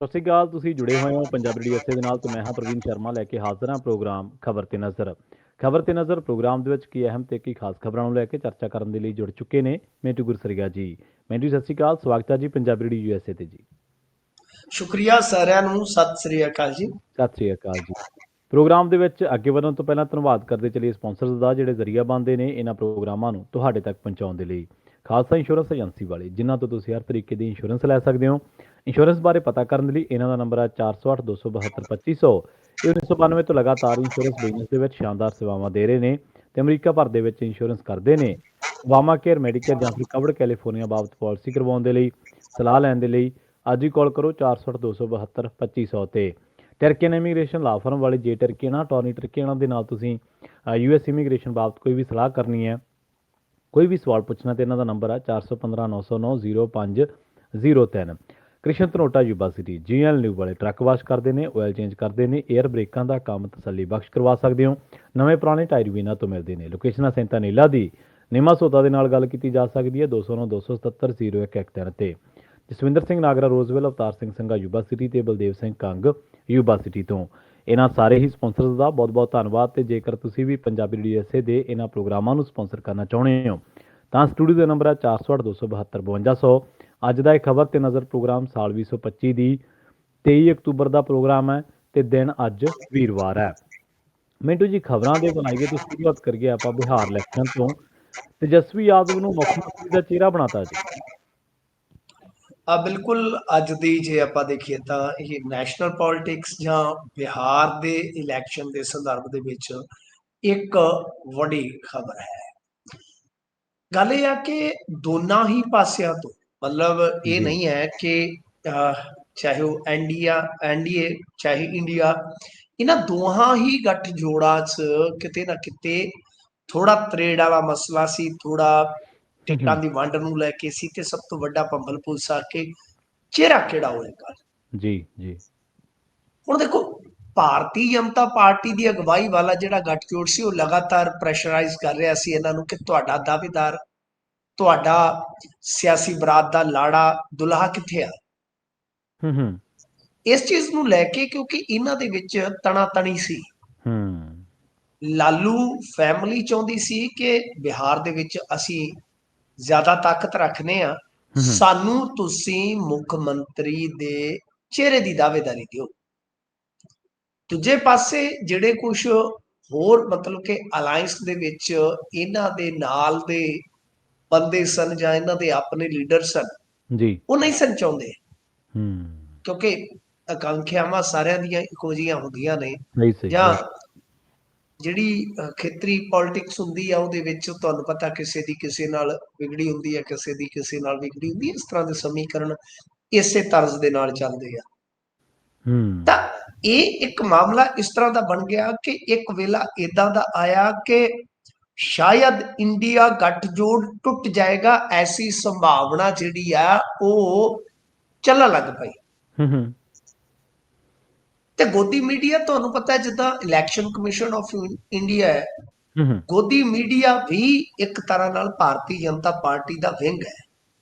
ਸਤਿ ਸ਼੍ਰੀ ਅਕਾਲ। ਤੁਸੀਂ ਜੁੜੇ ਹੋਏ ਹੋ ਪੰਜਾਬੀ ਰੇਡੀਓ ਇਸੇ ਦੇ ਨਾਲ ਤੇ ਮੈਂ ਹਾਂ ਪ੍ਰਵੀਨ ਸ਼ਰਮਾ ਲੈ ਕੇ ਹਾਜ਼ਰ ਹਾਂ ਪ੍ਰੋਗਰਾਮ ਖਬਰ ਤੇ ਨਜ਼ਰ। ਖਬਰ ਤੇ ਨਜ਼ਰ ਪ੍ਰੋਗਰਾਮ ਦੇ ਵਿੱਚ ਕੀ ਅਹਿਮ ਤੇ ਕੀ ਖਾਸ ਖਬਰਾਂ ਨੂੰ ਲੈ ਕੇ ਚਰਚਾ ਕਰਨ ਦੇ ਲਈ ਜੁੜ ਚੁੱਕੇ ਨੇ ਮੈਂਟੂ ਗੁਰਸਰੀਆ ਜੀ। ਮੈਂਟੂ ਸਤਿ ਸ਼੍ਰੀ ਅਕਾਲ, ਸਵਾਗਤ ਹੈ ਜੀ ਪੰਜਾਬੀ ਰੇਡੀਓ ਯੂਐਸਏ ਤੇ ਜੀ। ਸ਼ੁਕਰੀਆ ਸਾਰਿਆਂ ਨੂੰ, ਸਤਿ ਸ੍ਰੀ ਅਕਾਲ ਜੀ। ਸਤਿ ਸ਼੍ਰੀ ਅਕਾਲ ਜੀ। ਪ੍ਰੋਗਰਾਮ ਦੇ ਵਿੱਚ ਅੱਗੇ ਵਧਣ ਤੋਂ ਪਹਿਲਾਂ ਧੰਨਵਾਦ ਕਰਦੇ ਚਲੀਏ ਸਪਾਂਸਰਸ ਦਾ, ਜਿਹੜੇ ਜ਼ਰੀਆ ਬਣਦੇ ਨੇ ਇਹਨਾਂ ਪ੍ਰੋਗਰਾਮਾਂ ਨੂੰ ਤੁਹਾਡੇ ਤੱਕ ਪਹੁੰਚਾਉਣ ਦੇ ਲਈ। ਖਾਲਸਾ ਇੰਸ਼ੋਰੈਂਸ ਏਜੰਸੀ ਵਾਲੇ, ਜਿਨ੍ਹਾਂ ਤੋਂ ਤੁਸੀਂ ਹਰ ਤਰੀਕੇ ਦੀ ਇੰਸ਼ੋਰੈਂਸ ਲੈ ਸਕਦੇ ਹੋ। ਇੰਸ਼ੋਰੈਂਸ ਬਾਰੇ ਪਤਾ ਕਰਨ ਦੇ ਲਈ ਇਹਨਾਂ ਦਾ ਨੰਬਰ ਹੈ 408 272 2500। ਇਹ 1992 ਤੋਂ ਲਗਾਤਾਰ ਇੰਸ਼ੋਰੈਂਸ ਬਿਜ਼ਨਸ ਦੇ ਵਿੱਚ ਸ਼ਾਨਦਾਰ ਸੇਵਾਵਾਂ ਦੇ ਰਹੇ ਨੇ ਤੇ ਅਮਰੀਕਾ ਭਰ ਦੇ ਵਿੱਚ ਇੰਸ਼ੋਰੈਂਸ ਕਰਦੇ ਨੇ। ਵਾਮਾ ਕੇਅਰ, ਮੈਡੀਕੇਅਰ ਜਾਂ ਫਿਰ ਕਵਰਡ ਕੈਲੀਫੋਰਨੀਆ ਬਾਬਤ ਪਾਲਿਸੀ ਕਰਵਾਉਣ ਦੇ ਲਈ, ਸਲਾਹ ਲੈਣ ਦੇ ਲਈ ਅੱਜ ਹੀ ਕਾਲ ਕਰੋ 408 272 2500 ਤੇ। ਟਰਕੀਅਨ ਇਮੀਗ੍ਰੇਸ਼ਨ ਲਾ ਫਰਮ ਵਾਲੇ ਜੇ ਟਰਕੀਅਨਾਂ, ਟੌਨੀ ਟਰਕੀਅਨਾਂ ਦੇ ਨਾਲ ਤੁਸੀਂ ਯੂਐਸ ਇਮੀਗ੍ਰੇਸ਼ਨ ਬਾਬਤ ਕੋਈ ਵੀ ਸਲਾਹ ਕਰਨੀ ਹੈ, ਕੋਈ ਵੀ ਸਵਾਲ ਪੁੱਛਣਾ ਤੇ ਇਹਨਾਂ ਦਾ ਨੰਬਰ ਹੈ 415 909 0503। ਕ੍ਰਿਸ਼ਨ ਧਨੋਟਾ ਯੂਨੀਵਰਸਿਟੀ ਜੀਐਲ ਨਿਊ ਵਾਲੇ ਟਰੱਕ ਵਾਸ਼ ਕਰਦੇ ਨੇ, ਆਇਲ ਚੇਂਜ ਕਰਦੇ ਨੇ, ਏਅਰ ਬ੍ਰੇਕਾਂ ਦਾ ਕੰਮ ਤਸੱਲੀ ਬਖਸ਼ ਕਰਵਾ ਸਕਦੇ ਹੋ। ਨਵੇਂ ਪੁਰਾਣੇ ਟਾਇਰ ਵੀ ਇਹਨਾਂ ਤੋਂ ਮਿਲਦੇ ਨੇ। ਲੋਕੇਸ਼ਨ ਸੈਂਤਾ ਨੀਲਾ ਦੀ ਨਿਮਾ ਸੋਦਾ ਦੇ ਨਾਲ ਗੱਲ ਕੀਤੀ ਜਾ ਸਕਦੀ ਹੈ 209 277 0113 ਤੇ। ਜਸਵਿੰਦਰ ਸਿੰਘ ਨਾਗਰਾ ਰੋਜ਼ਵੈਲ, ਅਵਤਾਰ ਸਿੰਘ ਸੰਘਾ ਯੂਨੀਵਰਸਿਟੀ ਤੇ ਬਲਦੇਵ ਸਿੰਘ ਕੰਗ ਯੂਨੀਵਰਸਿਟੀ ਤੋਂ। ਇਹਨਾਂ ਸਾਰੇ ਹੀ ਸਪਾਂਸਰਸ ਦਾ ਬਹੁਤ ਬਹੁਤ ਧੰਨਵਾਦ। ਤੇ ਜੇਕਰ ਤੁਸੀਂ ਵੀ ਪੰਜਾਬੀ ਰੇਡੀਓ ਇਸੇ ਦੇ ਇਹਨਾਂ ਪ੍ਰੋਗਰਾਮਾਂ ਨੂੰ ਸਪਾਂਸਰ ਕਰਨਾ ਚਾਹੁੰਦੇ ਹੋ ਤਾਂ ਸਟੂਡੀਓ ਦਾ ਨੰਬਰ ਹੈ 408 272 5200। ਅੱਜ ਦਾ ਇਹ ਖਬਰ ਤੇ ਨਜ਼ਰ ਪ੍ਰੋਗਰਾਮ ਸਾਲ 2025 ਦੀ 23 ਅਕਤੂਬਰ ਦਾ ਪ੍ਰੋਗਰਾਮ ਹੈ ਤੇ ਦਿਨ ਅੱਜ ਵੀਰਵਾਰ ਹੈ। ਮਿੰਟੂ ਜੀ, ਖਬਰਾਂ ਦੇ ਬਣਾਈਏ ਤੋਂ ਸ਼ੁਰੂਆਤ ਕਰੀਏ ਆਪਾਂ ਬਿਹਾਰ ਇਲੈਕਸ਼ਨ ਤੋਂ। ਤੇਜਸਵੀ ਯਾਦਵ ਨੂੰ ਮੁੱਖ ਮੰਤਰੀ ਦਾ ਚਿਹਰਾ ਬਣਾਤਾ ਜੀ। ਬਿਲਕੁਲ, ਅੱਜ ਦੀ ਜੇ ਆਪਾਂ ਦੇਖੀਏ ਤਾਂ ਇਹ ਨੈਸ਼ਨਲ ਪੋਲਿਟਿਕਸ ਜਾਂ ਬਿਹਾਰ ਦੇ ਇਲੈਕਸ਼ਨ ਦੇ ਸੰਦਰਭ ਦੇ ਵਿੱਚ ਇੱਕ ਵੱਡੀ ਖਬਰ ਹੈ। ਗੱਲ ਇਹ ਆ ਕਿ ਦੋਨਾਂ ਹੀ ਪਾਸਿਆਂ ਤੋਂ, ਮਤਲਬ ਇਹ ਜੀ ਨਹੀਂ ਹੈ ਕਿ ਚਾਹੇ ਉਹ ਐਨਡੀਏ ਚਾਹੇ ਇੰਡੀਆ, ਇਹਨਾਂ ਦੋਹਾਂ ਹੀ ਗੱਠਜੋੜਾਂ 'ਚ ਕਿਤੇ ਨਾ ਕਿਤੇ ਥੋੜਾ ਤਰੇੜ ਵਾਲਾ ਮਸਲਾ ਸੀ, ਥੋੜਾ ਟਿਕਟਾਂ ਦੀ ਵੰਡ ਨੂੰ ਲੈ ਕੇ ਸੀ, ਤੇ ਸਭ ਤੋਂ ਵੱਡਾ ਭੰਬਲ ਭੁਸ ਆ ਕੇ ਚਿਹਰਾ ਕਿਹੜਾ ਹੋਏਗਾ। ਜੀ ਜੀ। ਹੁਣ ਦੇਖੋ, ਭਾਰਤੀ ਜਨਤਾ ਪਾਰਟੀ ਦੀ ਅਗਵਾਈ ਵਾਲਾ ਜਿਹੜਾ ਗੱਠਜੋੜ ਸੀ ਉਹ ਲਗਾਤਾਰ ਪ੍ਰੈਸ਼ਰਾਈਜ਼ ਕਰ ਰਿਹਾ ਸੀ ਇਹਨਾਂ ਨੂੰ ਕਿ ਤੁਹਾਡਾ ਦਾਅਵੇਦਾਰ, ਤੁਹਾਡਾ ਸਿਆਸੀ ਬਰਾਤ ਦਾ ਲਾੜਾ ਦੁਲਹਾ ਕਿੱਥੇ ਆ। ਇਸ ਚੀਜ਼ ਨੂੰ ਲੈ ਕੇ, ਕਿਉਂਕਿ ਇਹਨਾਂ ਦੇ ਵਿੱਚ ਤਣਾਤਣੀ ਸੀ। ਲਾਲੂ ਫੈਮਿਲੀ ਚਾਹੁੰਦੀ ਸੀ ਕਿ ਬਿਹਾਰ ਦੇ ਵਿੱਚ ਅਸੀਂ ਜ਼ਿਆਦਾ ਤਾਕਤ ਰੱਖਦੇ ਆ, ਸਾਨੂੰ ਤੁਸੀਂ ਮੁੱਖ ਮੰਤਰੀ ਦੇ ਚਿਹਰੇ ਦੀ ਦਾਅਵੇਦਾਰੀ ਦਿਓ। ਦੂਜੇ ਪਾਸੇ ਜਿਹੜੇ ਕੁਝ ਹੋਰ ਮਤਲਬ ਕਿ ਅਲਾਇੰਸ ਦੇ ਵਿੱਚ ਇਹਨਾਂ ਦੇ ਨਾਲ ਦੇ ਬੰਦੇ ਸਨ ਜਾਂ ਇਹਨਾਂ ਦੇ ਆਪਣੇ ਲੀਡਰ ਸਨ, ਜੀ ਉਹ ਨਹੀਂ ਸਨ ਚਾਹੁੰਦੇ, ਕਿਉਂਕਿ ਆਕਾਂਖਿਆਵਾਂ ਸਾਰਿਆਂ ਦੀਆਂ ਇੱਕੋ ਜਿਹੀਆਂ ਹੁੰਦੀਆਂ ਨੇ। ਜਾਂ ਜਿਹੜੀ ਖੇਤਰੀ ਪੋਲਿਟਿਕਸ ਹੁੰਦੀ ਆ ਉਹਦੇ ਵਿੱਚ ਤੁਹਾਨੂੰ ਪਤਾ ਕਿਸੇ ਦੀ ਕਿਸੇ ਨਾਲ ਵਿਗੜੀ ਹੁੰਦੀ ਹੈ, ਕਿਸੇ ਦੀ ਕਿਸੇ ਨਾਲ ਵਿਗੜੀ ਹੁੰਦੀ ਹੈ। ਇਸ ਤਰ੍ਹਾਂ ਦੇ ਸਮੀਕਰਨ ਇਸੇ ਤਰਜ਼ ਦੇ ਨਾਲ ਚੱਲਦੇ ਆ। ਤਾਂ ਇਹ ਇੱਕ ਮਾਮਲਾ ਇਸ ਤਰ੍ਹਾਂ ਦਾ ਬਣ ਗਿਆ ਕਿ ਇੱਕ ਵੇਲਾ ਏਦਾਂ ਦਾ ਆਇਆ ਕਿ ਸ਼ਾਇਦ ਇੰਡੀਆ ਗੱਠਜੋੜ ਟੁੱਟ ਜਾਏਗਾ, ਐਸੀ ਸੰਭਾਵਨਾ ਜਿਹੜੀ ਆ ਉਹ ਚੱਲਣ ਲੱਗ ਪਈ। ਤੇ ਗੋਦੀ ਮੀਡੀਆ, ਤੁਹਾਨੂੰ ਪਤਾ ਜਿੱਦਾਂ ਇਲੈਕਸ਼ਨ ਕਮਿਸ਼ਨ ਆਫ ਇੰਡੀਆ ਹੈ, ਗੋਦੀ ਮੀਡੀਆ ਵੀ ਇੱਕ ਤਰ੍ਹਾਂ ਨਾਲ ਭਾਰਤੀ ਜਨਤਾ ਪਾਰਟੀ ਦਾ ਵਿੰਗ ਹੈ।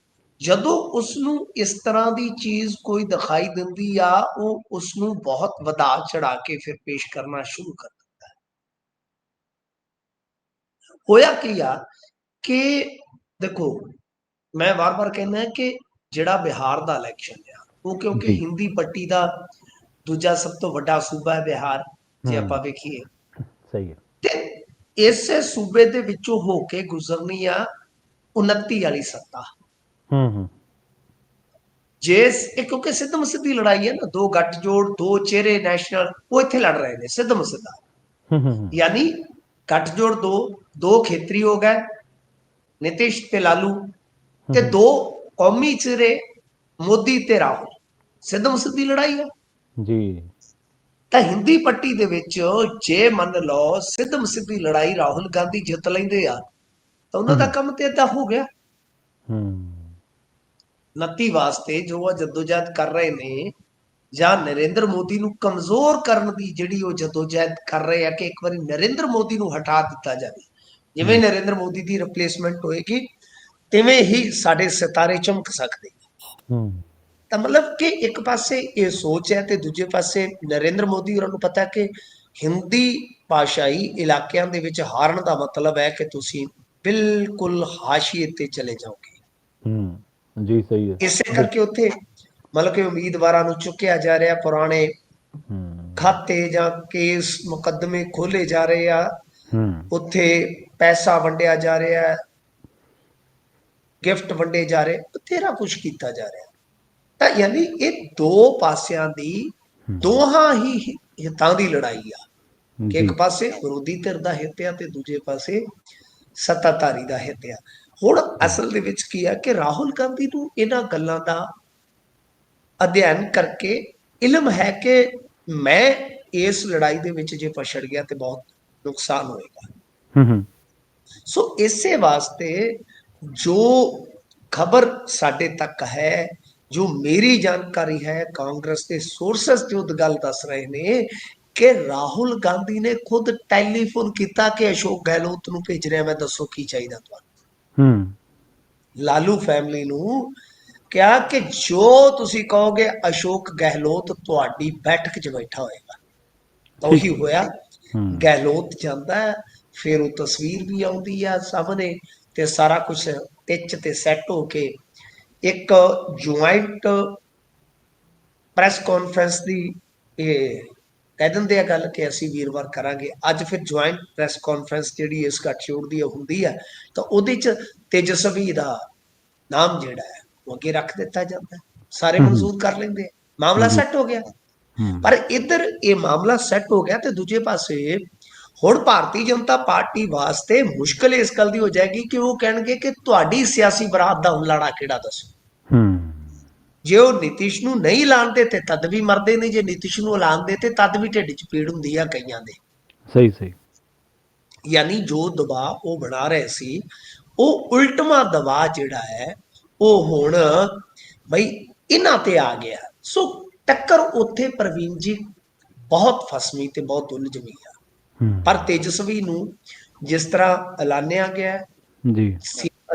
ਜਦੋਂ ਉਸਨੂੰ ਇਸ ਤਰ੍ਹਾਂ ਦੀ ਚੀਜ਼ ਕੋਈ ਦਿਖਾਈ ਦਿੰਦੀ ਆ, ਉਹ ਉਸਨੂੰ ਬਹੁਤ ਵਧਾ ਚੜਾ ਕੇ ਫਿਰ ਪੇਸ਼ ਕਰਨਾ ਸ਼ੁਰੂ ਕਰ ਦਿੰਦਾ ਹੈ। ਹੋਇਆ ਕੀ ਆ ਕਿ ਦੇਖੋ, ਮੈਂ ਵਾਰ-ਵਾਰ ਕਹਿੰਦਾ ਕਿ ਜਿਹੜਾ ਬਿਹਾਰ ਦਾ ਇਲੈਕਸ਼ਨ ਆ ਉਹ, ਕਿਉਂਕਿ ਹਿੰਦੀ ਪੱਟੀ ਦਾ ਦੂਜਾ ਸਭ ਤੋਂ ਵੱਡਾ ਸੂਬਾ ਹੈ ਬਿਹਾਰ, ਜੇ ਆਪਾਂ ਵੇਖੀਏ ਸਹੀ ਹੈ, ਤੇ ਇਸੇ ਸੂਬੇ ਦੇ ਵਿੱਚੋਂ ਹੋ ਕੇ ਗੁਜ਼ਰਨੀ ਆ 29 ਵਾਲੀ ਸੱਤਾ। ਕਿਉਂਕਿ ਸਿੱਧਮ ਸਿੱਧੀ ਲੜਾਈ ਹੈ ਨਾ, ਦੋ ਗੱਠਜੋੜ, ਦੋ ਚਿਹਰੇ ਨੈਸ਼ਨਲ, ਉਹ ਇੱਥੇ ਲੜ ਰਹੇ ਨੇ ਸਿੱਧਮ ਸਿੱਧਾ। ਯਾਨੀ ਗੱਠਜੋੜ ਦੋ ਖੇਤਰੀ ਹੋ ਗਏ, ਨਿਤਿਸ਼ ਤੇ ਲਾਲੂ, ਤੇ ਦੋ ਕੌਮੀ ਚਿਹਰੇ ਮੋਦੀ ਤੇ ਰਾਹੁਲ। ਸਿੱਧਮ ਸਿੱਧੀ ਲੜਾਈ ਹੈ ਜੀ। ਤਾਂ ਹਿੰਦੀ ਪੱਟੀ ਦੇ ਵਿੱਚ ਜੇ ਮੰਨ ਲਓ ਸਿੱਧਮ ਸਿੱਧੀ ਲੜਾਈ ਰਾਹੁਲ ਗਾਂਧੀ ਜਿੱਤ ਲੈਂਦੇ ਆ ਤਾਂ ਉਹਨਾਂ ਦਾ ਕੰਮ ਤੇ ਏਦਾਂ ਹੋ ਗਿਆ। 29 ਵਾਸਤੇ ਜੋ ਉਹ ਜਦੋਜਹਿਦ ਕਰ ਰਹੇ ਨੇ, ਜਾਂ ਨਰਿੰਦਰ ਮੋਦੀ ਨੂੰ ਕਮਜ਼ੋਰ ਕਰਨ ਦੀ ਜਿਹੜੀ ਉਹ ਜਦੋਜਹਿਦ ਕਰ ਰਹੇ ਆ ਕਿ ਇੱਕ ਵਾਰੀ ਨਰਿੰਦਰ ਮੋਦੀ ਨੂੰ ਹਟਾ ਦਿੱਤਾ ਜਾਵੇ। ਜਿਵੇਂ ਨਰਿੰਦਰ ਮੋਦੀ ਦੀ ਰਿਪਲੇਸਮੈਂਟ ਹੋਏਗੀ, ਤਿਵੇਂ ਹੀ ਸਾਡੇ ਸਿਤਾਰੇ ਚਮਕ ਸਕਦੇ। ਤਾਂ ਮਤਲਬ ਕਿ ਇੱਕ ਪਾਸੇ ਇਹ ਸੋਚ ਹੈ ਤੇ ਦੂਜੇ ਪਾਸੇ ਨਰਿੰਦਰ ਮੋਦੀ ਹੋਰਾਂ ਨੂੰ ਪਤਾ ਕਿ ਹਿੰਦੀ ਭਾਸ਼ਾਈ ਇਲਾਕਿਆਂ ਦੇ ਵਿੱਚ ਹਾਰਨ ਦਾ ਮਤਲਬ ਹੈ ਕਿ ਤੁਸੀਂ ਬਿਲਕੁਲ ਹਾਸ਼ੀਏ ਤੇ ਚਲੇ ਜਾਓਗੇ। ਜੀ ਸਹੀ ਹੈ। ਇਸੇ ਕਰਕੇ ਉੱਥੇ ਮਤਲਬ ਕਿ ਉਮੀਦਵਾਰਾਂ ਨੂੰ ਚੁੱਕਿਆ ਜਾ ਰਿਹਾ, ਪੁਰਾਣੇ ਖਾਤੇ ਜਾਂ ਕੇਸ ਮੁਕੱਦਮੇ ਖੋਲੇ ਜਾ ਰਹੇ ਆ, ਉੱਥੇ ਪੈਸਾ ਵੰਡਿਆ ਜਾ ਰਿਹਾ, ਗਿਫਟ ਵੰਡੇ ਜਾ ਰਹੇ, ਬਥੇਰਾ ਕੁਝ ਕੀਤਾ ਜਾ ਰਿਹਾ। ਤਾਂ ਯਾਨੀ ਇਹ ਦੋ ਪਾਸਿਆਂ ਦੀ, ਦੋਹਾਂ ਹੀ ਹਿੱਤਾਂ ਦੀ ਲੜਾਈ ਆ ਕਿ ਇੱਕ ਪਾਸੇ ਵਿਰੋਧੀ ਧਿਰ ਦਾ ਹਿੱਤ ਆ ਤੇ ਦੂਜੇ ਪਾਸੇ ਸੱਤਾਧਾਰੀ ਦਾ ਹਿੱਤ ਆ। ਹੁਣ ਅਸਲ ਦੇ ਵਿੱਚ ਕੀ ਆ ਕਿ ਰਾਹੁਲ ਗਾਂਧੀ ਨੂੰ ਇਹਨਾਂ ਗੱਲਾਂ ਦਾ ਅਧਿਐਨ ਕਰਕੇ ਇਲਮ ਹੈ ਕਿ ਮੈਂ ਇਸ ਲੜਾਈ ਦੇ ਵਿੱਚ ਜੇ ਪਛੜ ਗਿਆ ਤੇ ਬਹੁਤ ਨੁਕਸਾਨ ਹੋਏਗਾ। ਸੋ ਇਸੇ ਵਾਸਤੇ ਜੋ ਖਬਰ ਸਾਡੇ ਤੱਕ ਹੈ, ਜੋ ਮੇਰੀ ਜਾਣਕਾਰੀ ਹੈ, ਕਾਂਗਰਸ ਦੇ ਸੋਰਸਸ ਜੋ ਗੱਲ ਦੱਸ ਰਹੇ ਨੇ ਕਿ ਰਾਹੁਲ ਗਾਂਧੀ ਨੇ ਖੁਦ ਟੈਲੀਫੋਨ ਕੀਤਾ ਕਿ ਅਸ਼ੋਕ ਗਹਿਲੋਤ ਨੂੰ ਭੇਜ ਰਿਹਾ, ਮੈਂ ਦੱਸੋ ਕੀ ਚਾਹੀਦਾ ਤੁਹਾਨੂੰ। ਲਾਲੂ ਫੈਮਿਲੀ ਨੂੰ ਕਿਹਾ ਕਿ ਜੋ ਤੁਸੀਂ ਕਹੋਗੇ ਅਸ਼ੋਕ ਗਹਿਲੋਤ ਤੁਹਾਡੀ ਬੈਠਕ 'ਚ ਬੈਠਾ ਹੋਏਗਾ। ਤਾਂ ਉਹੀ ਹੋਇਆ, ਗਹਿਲੋਤ ਜਾਂਦਾ, ਫਿਰ ਉਹ ਤਸਵੀਰ ਵੀ ਆਉਂਦੀ ਆ ਸਾਹਮਣੇ ਤੇ ਸਾਰਾ ਕੁਝ ਪਿੱਚ ਤੇ ਸੈੱਟ ਹੋ ਕੇ ਇੱਕ ਜੁਆਇੰਟ ਪ੍ਰੈਸ ਕਾਨਫਰੰਸ ਦੀ ਇਹ ਕਹਿ ਦਿੰਦੇ ਆ ਗੱਲ ਕਿ ਅਸੀਂ ਵੀਰਵਾਰ ਕਰਾਂਗੇ। ਅੱਜ ਫਿਰ ਜੁਆਇੰਟ ਪ੍ਰੈਸ ਕਾਨਫਰੰਸ ਜਿਹੜੀ ਇਸ ਗੱਠਜੋੜ ਦੀ ਹੁੰਦੀ ਹੈ ਤਾਂ ਉਹਦੇ 'ਚ ਤੇਜਸਵੀ ਦਾ ਨਾਮ ਜਿਹੜਾ ਹੈ ਉਹ ਅੱਗੇ ਰੱਖ ਦਿੱਤਾ ਜਾਂਦਾ, ਸਾਰੇ ਮਨਜ਼ੂਰ ਕਰ ਲੈਂਦੇ, ਮਾਮਲਾ ਸੈੱਟ ਹੋ ਗਿਆ। ਪਰ ਇੱਧਰ ਇਹ ਮਾਮਲਾ ਸੈੱਟ ਹੋ ਗਿਆ ਤੇ ਦੂਜੇ ਪਾਸੇ ਹੁਣ ਭਾਰਤੀ ਜਨਤਾ ਪਾਰਟੀ ਵਾਸਤੇ ਮੁਸ਼ਕਲ ਇਸ ਗੱਲ ਦੀ ਹੋ ਜਾਏਗੀ ਕਿ ਉਹ ਕਹਿਣਗੇ ਕਿ ਤੁਹਾਡੀ ਸਿਆਸੀ ਬਰਾਤ ਦਾ ਹੁਲਾੜਾ ਕਿਹੜਾ ਦੱਸੋ। ਜੇ ਉਹ ਨਿਤਿਸ਼ ਨੂੰ ਨਹੀਂ ਲਾਣਦੇ ਤੇ ਤਦ ਵੀ ਮਰਦੇ ਨੇ, ਜੇ ਨਿਤਿਸ਼ ਨੂੰ ਲਾਣਦੇ ਤੇ ਤਦ ਵੀ ਢਿੱਡ 'ਚ ਪੀੜ ਹੁੰਦੀ ਆ ਕਈਆਂ ਦੇ। ਸਹੀ। ਯਾਨੀ ਜੋ ਦਬਾਅ ਉਹ ਬਣਾ ਰਹੇ ਸੀ ਉਹ ਉਲਟਵਾ ਦਬਾਅ ਜਿਹੜਾ ਹੈ ਉਹ ਹੁਣ ਬਈ ਇਹਨਾਂ ਤੇ ਆ ਗਿਆ। ਸੋ ਟੱਕਰ ਉੱਥੇ ਪ੍ਰਵੀਨ ਜੀ ਬਹੁਤ ਫਸਵੀਂ ਤੇ ਬਹੁਤ ਉਲਝਵੀਂ ਆ। ਪਰ ਤੇਜਸਵੀ ਨੂੰ ਜਿਸ ਤਰ੍ਹਾਂ ਐਲਾਨਿਆ ਗਿਆ ਜੀ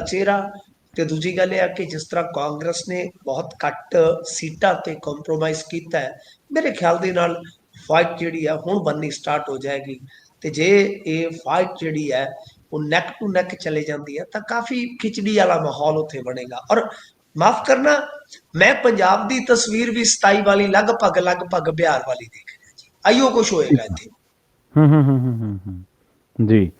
ਚਿਹਰਾ, ਤੇ ਦੂਜੀ ਗੱਲ ਇਹ ਆ ਕਿ ਜਿਸ ਤਰ੍ਹਾਂ ਕਾਂਗਰਸ ਨੇ ਬਹੁਤ ਘੱਟ ਸੀਟਾਂ ਤੇ ਕੰਪਰੋਮਾਈਜ਼ ਕੀਤਾ ਹੈ, ਮੇਰੇ ਖਿਆਲ ਦੇ ਨਾਲ ਫਾਈਟ ਜਿਹੜੀ ਆ ਹੁਣ ਬਣਨੀ ਸਟਾਰਟ ਹੋ ਜਾਏਗੀ। ਤੇ ਜੇ ਇਹ ਫਾਈਟ ਜਿਹੜੀ ਹੈ ਉਹ ਨੈਕ ਟੂ ਨੈਕ ਚਲੇ ਜਾਂਦੀ ਹੈ ਤਾਂ ਕਾਫੀ ਖਿਚੜੀ ਵਾਲਾ ਮਾਹੌਲ ਉੱਥੇ ਬਣੇਗਾ। ਔਰ ਮਾਫ ਕਰਨਾ, ਮੈਂ ਪੰਜਾਬ ਦੀ ਤਸਵੀਰ ਵੀ 27 ਵਾਲੀ ਲਗਭਗ ਬਿਹਾਰ ਵਾਲੀ ਦੇਖ ਰਿਹਾ ਜੀ। ਆਈਓ ਕੁਛ ਹੋਏਗਾ ਇੱਥੇ। ਜੀ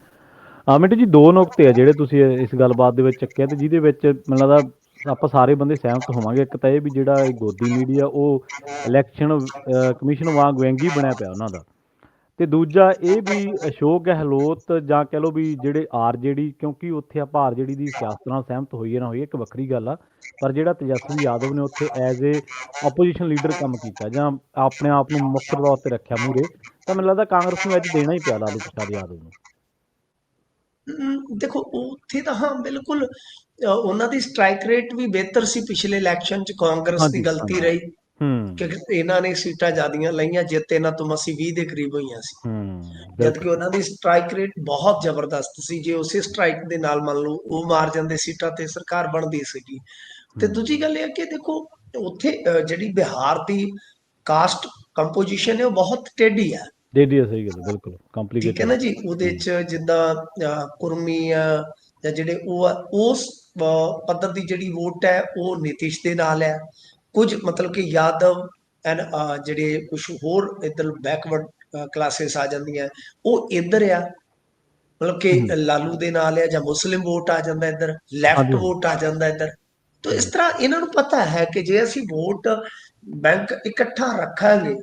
ਮਿੰਟੂ ਜੀ, ਦੋ ਨੁਕਤੇ ਆ ਜਿਹੜੇ ਤੁਸੀਂ ਇਸ ਗੱਲਬਾਤ ਦੇ ਵਿੱਚ ਚੱਕਿਆ ਤੇ ਜਿਹਦੇ ਵਿੱਚ ਮੈਨੂੰ ਲੱਗਦਾ ਆਪਾਂ ਸਾਰੇ ਬੰਦੇ ਸਹਿਮਤ ਹੋਵਾਂਗੇ। ਇੱਕ ਤਾਂ ਇਹ ਵੀ ਜਿਹੜਾ ਇਹ ਗੋਦੀ ਮੀਡੀਆ ਉਹ ਇਲੈਕਸ਼ਨ ਕਮਿਸ਼ਨ ਵਾਂਗ ਵੈਂਗੀ ਬਣਿਆ ਪਿਆ ਉਹਨਾਂ ਦਾ, ਤੇ ਦੂਜਾ ਇਹ ਵੀ ਅਸ਼ੋਕ ਗਹਿਲੋਤ ਜਾਂ ਕਹਿ ਲਓ ਵੀ ਜਿਹੜੇ ਆਰਜੇਡੀ, ਕਿਉਂਕਿ ਉੱਥੇ ਆਪਾਂ ਆਰਜੇਡੀ ਦੀ ਸਿਆਸਤ ਨਾਲ ਸਹਿਮਤ ਹੋਈਏ ਨਾ ਹੋਈਏ ਇੱਕ ਵੱਖਰੀ ਗੱਲ ਆ, ਪਰ ਜਿਹੜਾ ਤੇਜਸਵੀ ਯਾਦਵ ਨੇ ਉੱਥੇ ਐਜ਼ ਏ ਆਪੋਜੀਸ਼ਨ ਲੀਡਰ ਕੰਮ ਕੀਤਾ ਜਾਂ ਆਪਣੇ ਆਪ ਨੂੰ ਮੁੱਖ ਤੌਰ ਤੇ ਰੱਖਿਆ ਮੂਹਰੇ, ਤਾਂ ਮੈਨੂੰ ਲੱਗਦਾ ਕਾਂਗਰਸ ਨੂੰ ਅੱਜ ਦੇਣਾ ਹੀ ਪਿਆ ਲਾਲੂ ਪ੍ਰਸਾਦ ਯਾਦਵ ਨੂੰ। ਦੇਖੋ ਉੱਥੇ ਤਾਂ ਹਾਂ ਬਿਲਕੁਲ ਉਹਨਾਂ ਦੀ ਸਟ੍ਰਾਈਕ ਰੇਟ ਵੀ ਬਿਹਤਰ ਸੀ ਪਿਛਲੇ ਇਲੈਕਸ਼ਨ 'ਚ। ਕਾਂਗਰਸ ਦੀ ਗਲਤੀ ਰਹੀ ਕਿਉਂਕਿ ਇਹਨਾਂ ਨੇ ਸੀਟਾਂ ਜ਼ਿਆਦੀਆਂ ਲਈਆਂ, ਜਿੱਤ ਇਹਨਾਂ ਤੋਂ ਅਸੀਂ 20 ਦੇ ਕਰੀਬ ਹੋਈਆਂ ਸੀ, ਜਦਕਿ ਉਹਨਾਂ ਦੀ ਸਟ੍ਰਾਈਕ ਰੇਟ ਬਹੁਤ ਜ਼ਬਰਦਸਤ ਸੀ। ਜੇ ਉਸੇ ਸਟ੍ਰਾਈਕ ਦੇ ਨਾਲ ਮੰਨ ਲਓ ਉਹ ਮਾਰ ਜਾਂਦੇ ਸੀਟਾਂ ਤੇ ਸਰਕਾਰ ਬਣਦੀ ਸੀਗੀ। ਤੇ ਦੂਜੀ ਗੱਲ ਇਹ ਕਿ ਦੇਖੋ ਉੱਥੇ ਜਿਹੜੀ ਬਿਹਾਰ ਦੀ ਕਾਸਟ ਕੰਪੋਜੀਸ਼ਨ ਹੈ ਉਹ ਬਹੁਤ ਟੇਢੀ ਆ। ਸਹੀ ਗੱਲ, ਬਿਲਕੁਲ ਕੰਪਲੀਕੇਟਡ, ਠੀਕ ਹੈ ਨਾ ਜੀ। ਉਹਦੇ 'ਚ ਜਿੱਦਾਂ ਕੁਰਮੀ ਆ ਜਾਂ ਜਿਹੜੇ ਉਹ ਆ, ਉਸ ਪੱਧਰ ਦੀ ਜਿਹੜੀ ਵੋਟ ਹੈ ਉਹ ਨਿਤਿਸ਼ ਦੇ ਨਾਲ ਹੈ। ਕੁਝ ਮਤਲਬ ਕਿ ਯਾਦਵ ਐਂਡ ਜਿਹੜੇ ਕੁਝ ਹੋਰ ਇੱਧਰ ਬੈਕਵਰਡ ਕਲਾਸਿਸ ਆ ਜਾਂਦੀਆਂ ਉਹ ਇੱਧਰ ਆ, ਮਤਲਬ ਕਿ ਲਾਲੂ ਦੇ ਨਾਲ ਹੈ, ਜਾਂ ਮੁਸਲਿਮ ਵੋਟ ਆ ਜਾਂਦਾ ਇੱਧਰ, ਲੈਫਟ ਵੋਟ ਆ ਜਾਂਦਾ ਇੱਧਰ। ਤਾਂ ਇਸ ਤਰ੍ਹਾਂ ਇਹਨਾਂ ਨੂੰ ਪਤਾ ਹੈ ਕਿ ਜੇ ਅਸੀਂ ਵੋਟ ਬੈਂਕ ਇਕੱਠਾ ਰੱਖਾਂਗੇ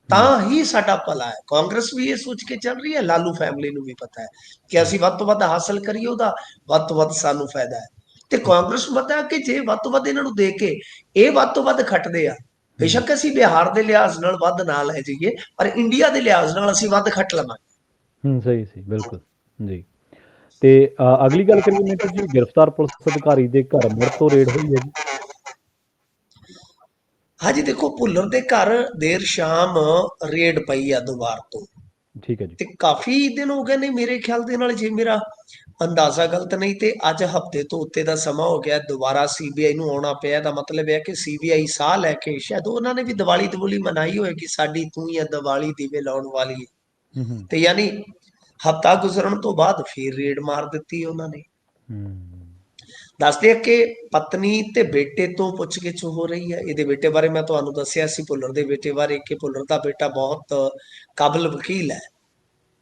ਤਾਂ ਹੀ ਸਾਡਾ ਭਲਾ ਹੈ। ਕਾਂਗਰਸ ਵੀ ਇਹ ਸੋਚ ਕੇ ਚੱਲ ਰਹੀ ਹੈ, ਲਾਲੂ ਫੈਮਿਲੀ ਨੂੰ ਵੀ ਪਤਾ ਹੈ ਕਿ ਅਸੀਂ ਵੱਧ ਤੋਂ ਵੱਧ ਹਾਸਲ ਕਰੀਏ, ਉਹਦਾ ਵੱਧ ਤੋਂ ਵੱਧ ਸਾਨੂੰ ਫਾਇਦਾ ਹੈ। ਤੇ ਕਾਂਗਰਸ ਨੂੰ ਪਤਾ ਹੈ ਕਿ ਜੇ ਵੱਧ ਤੋਂ ਵੱਧ ਇਹਨਾਂ ਨੂੰ ਦੇ ਕੇ ਇਹ ਵੱਧ ਤੋਂ ਵੱਧ ਖੱਟਦੇ ਆ, ਬੇਸ਼ੱਕ ਅਸੀਂ ਬਿਹਾਰ ਦੇ ਲਿਹਾਜ਼ ਨਾਲ ਵੱਧ ਨਾ ਲੈ ਜਾਈਏ ਪਰ ਇੰਡੀਆ ਦੇ ਲਿਹਾਜ਼ ਨਾਲ ਅਸੀਂ ਵੱਧ ਖੱਟ ਲਵਾਂਗੇ। ਸਹੀ ਬਿਲਕੁਲ ਜੀ। ਤੇ ਅਗਲੀ ਗੱਲ ਕਰੀਏ ਮਿੰਟੂ ਜੀ, ਗ੍ਰਿਫਤਾਰ ਪੁਲਿਸ ਅਧਿਕਾਰੀ ਦੇ ਘਰ ਮੁੜ ਤੋਂ ਰੇਡ ਹੋਈ ਹੈ ਜੀ। ਹਾਂਜੀ ਦੇਖੋ, ਭੁੱਲਰ ਦੇ ਘਰ ਦੇਰ ਸ਼ਾਮ ਰੇਡ ਪਈ ਆ ਦੁਬਾਰ ਤੋਂ। ਠੀਕ ਹੈ ਜੀ। ਤੇ ਕਾਫੀ ਦਿਨ ਹੋ ਗਏ ਨੇ ਮੇਰੇ ਖਿਆਲ ਦੇ ਨਾਲ, ਜੇ ਮੇਰਾ ਅੰਦਾਜ਼ਾ ਗਲਤ ਨਹੀਂ ਤੇ ਅੱਜ ਹਫ਼ਤੇ ਤੋਂ ਉੱਤੇ ਦਾ ਸਮਾਂ ਹੋ ਗਿਆ ਦੁਬਾਰਾ ਸੀਬੀਆਈ ਨੂੰ ਆਉਣਾ ਪਿਆ। ਦਾ ਮਤਲਬ ਹੈ ਕਿ ਸੀਬੀਆਈ ਸਾਹ ਲੈ ਕੇ ਸ਼ਾਇਦ ਉਹਨਾਂ ਨੇ ਵੀ ਦੀਵਾਲੀ ਦਵੂਲੀ ਮਨਾਈ ਹੋਏਗੀ, ਸਾਡੀ ਤੂੰ ਹੀ ਆ ਦੀਵਾਲੀ ਦੀਵੇ ਲਾਉਣ ਵਾਲੀ। ਤੇ ਯਾਨੀ ਹਫ਼ਤਾ ਗੁਜ਼ਰਨ ਤੋਂ ਬਾਅਦ ਫਿਰ ਰੇਡ ਮਾਰ ਦਿੱਤੀ ਉਹਨਾਂ ਨੇ। ਦੱਸਦੇ ਆ ਕਿ ਪਤਨੀ ਤੇ ਬੇਟੇ ਤੋਂ ਪੁੱਛਗਿੱਛ ਹੋ ਰਹੀ ਹੈ। ਇਹਦੇ ਬੇਟੇ ਬਾਰੇ ਮੈਂ ਤੁਹਾਨੂੰ ਦੱਸਿਆ ਸੀ, ਭੁੱਲਰ ਦੇ ਬੇਟੇ ਬਾਰੇ, ਕਿ ਭੁੱਲਰ ਦਾ ਬੇਟਾ ਬਹੁਤ ਕਾਬਲ ਵਕੀਲ ਹੈ,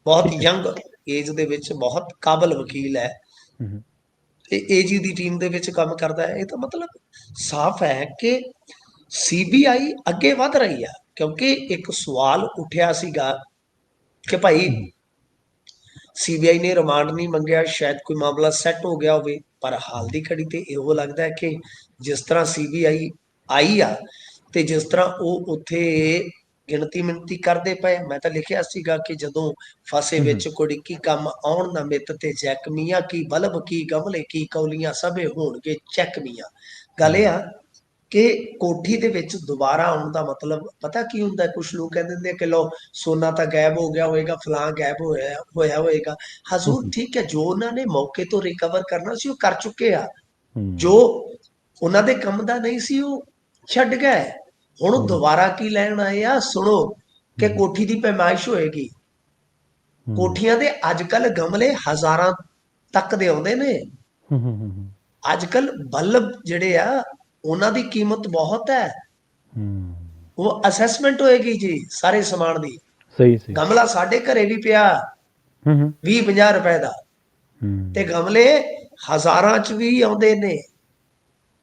ਬਹੁਤ ਯੰਗ ਏਜ ਦੇ ਵਿੱਚ ਬਹੁਤ ਕਾਬਲ ਵਕੀਲ ਹੈ ਤੇ ਏਜੀ ਦੀ ਟੀਮ ਦੇ ਵਿੱਚ ਕੰਮ ਕਰਦਾ ਹੈ। ਇਹ ਤਾਂ ਮਤਲਬ ਸਾਫ਼ ਹੈ ਕਿ ਸੀਬੀਆਈ ਅੱਗੇ ਵਧ ਰਹੀ ਆ, ਕਿਉਂਕਿ ਇੱਕ ਸਵਾਲ ਉੱਠਿਆ ਸੀਗਾ ਕਿ ਭਾਈ ਸੀਬੀਆਈ ਨੇ ਰਿਮਾਂਡ ਨਹੀਂ ਮੰਗਿਆ, ਸ਼ਾਇਦ ਕੋਈ ਮਾਮਲਾ ਸੈੱਟ ਹੋ ਗਿਆ ਹੋਵੇ। ਪਰ ਹਾਲ ਦੀ ਘੜੀ ਤੇ ਇਹੋ ਲੱਗਦਾ ਹੈ ਕਿ ਜਿਸ ਤਰ੍ਹਾਂ ਸੀਬੀਆਈ ਆਈ ਆ ਤੇ ਜਿਸ ਤਰ੍ਹਾਂ ਉਹ ਉੱਥੇ ਗਿਣਤੀ ਮਿਣਤੀ ਕਰਦੇ ਪਏ, ਮੈਂ ਤਾਂ ਲਿਖਿਆ ਸੀਗਾ ਕਿ ਜਦੋਂ ਫਸੇ ਵਿੱਚ ਕੁੜੀ ਕੀ ਕੰਮ ਆਉਣ ਨਾ ਮਿੱਤ ਤੇ ਜੈਕਮੀਆਂ ਕੀ ਬਲਬ ਕੀ ਗਮਲੇ ਕੀ ਕੌਲੀਆਂ ਸਭੇ ਹੋਣਗੇ ਚੈਕਮੀਆਂ। ਗੱਲ ਇਹ ਆ ਕਿ ਕੋਠੀ ਦੇ ਵਿੱਚ ਦੁਬਾਰਾ ਆਉਣ ਦਾ ਮਤਲਬ ਪਤਾ ਕੀ ਹੁੰਦਾ? ਕੁਛ ਲੋਕ ਕਹਿੰਦੇ ਹੁੰਦੇ ਕਿ ਲੋ ਸੋਨਾ ਤਾਂ ਗਾਇਬ ਹੋ ਗਿਆ ਹੋਏਗਾ, ਫਲਾਂ ਗਾਇਬ ਹੋਇਆ ਹੋਏਗਾ। ਹਜ਼ੂਰ ਠੀਕ ਹੈ, ਜੋ ਉਹਨਾਂ ਨੇ ਮੌਕੇ ਤੋਂ ਰਿਕਵਰ ਕਰਨਾ ਸੀ ਉਹ ਕਰ ਚੁੱਕੇ ਆ। ਜੋ ਉਹਨਾਂ ਦੇ ਕੰਮ ਦਾ ਨਹੀਂ ਸੀ ਉਹ ਛੱਡ ਗਏ। ਹੁਣ ਦੁਬਾਰਾ ਕੀ ਲੈਣ ਆਏ ਆ? ਸੁਣੋ ਕਿ ਕੋਠੀ ਦੀ ਪੈਮਾਇਸ਼ ਹੋਏਗੀ। ਕੋਠੀਆਂ ਦੇ ਅੱਜ ਕੱਲ ਗਮਲੇ ਹਜ਼ਾਰਾਂ ਤੱਕ ਦੇ ਆਉਂਦੇ ਨੇ। ਅੱਜ ਕੱਲ ਬਲਬ ਜਿਹੜੇ ਆ ਉਹਨਾਂ ਦੀ ਕੀਮਤ ਬਹੁਤ ਹੈ। ਉਹ ਅਸੈਸਮੈਂਟ ਹੋਏਗੀ ਜੀ ਸਾਰੇ ਸਮਾਨ ਦੀ। ਸਹੀ ਗਮਲਾ ਸਾਡੇ ਘਰੇ ਵੀ ਪਿਆ 20-50 ਰੁਪਏ ਦਾ, ਤੇ ਗਮਲੇ ਹਜ਼ਾਰਾਂ ਚ ਵੀ ਆਉਂਦੇ ਨੇ।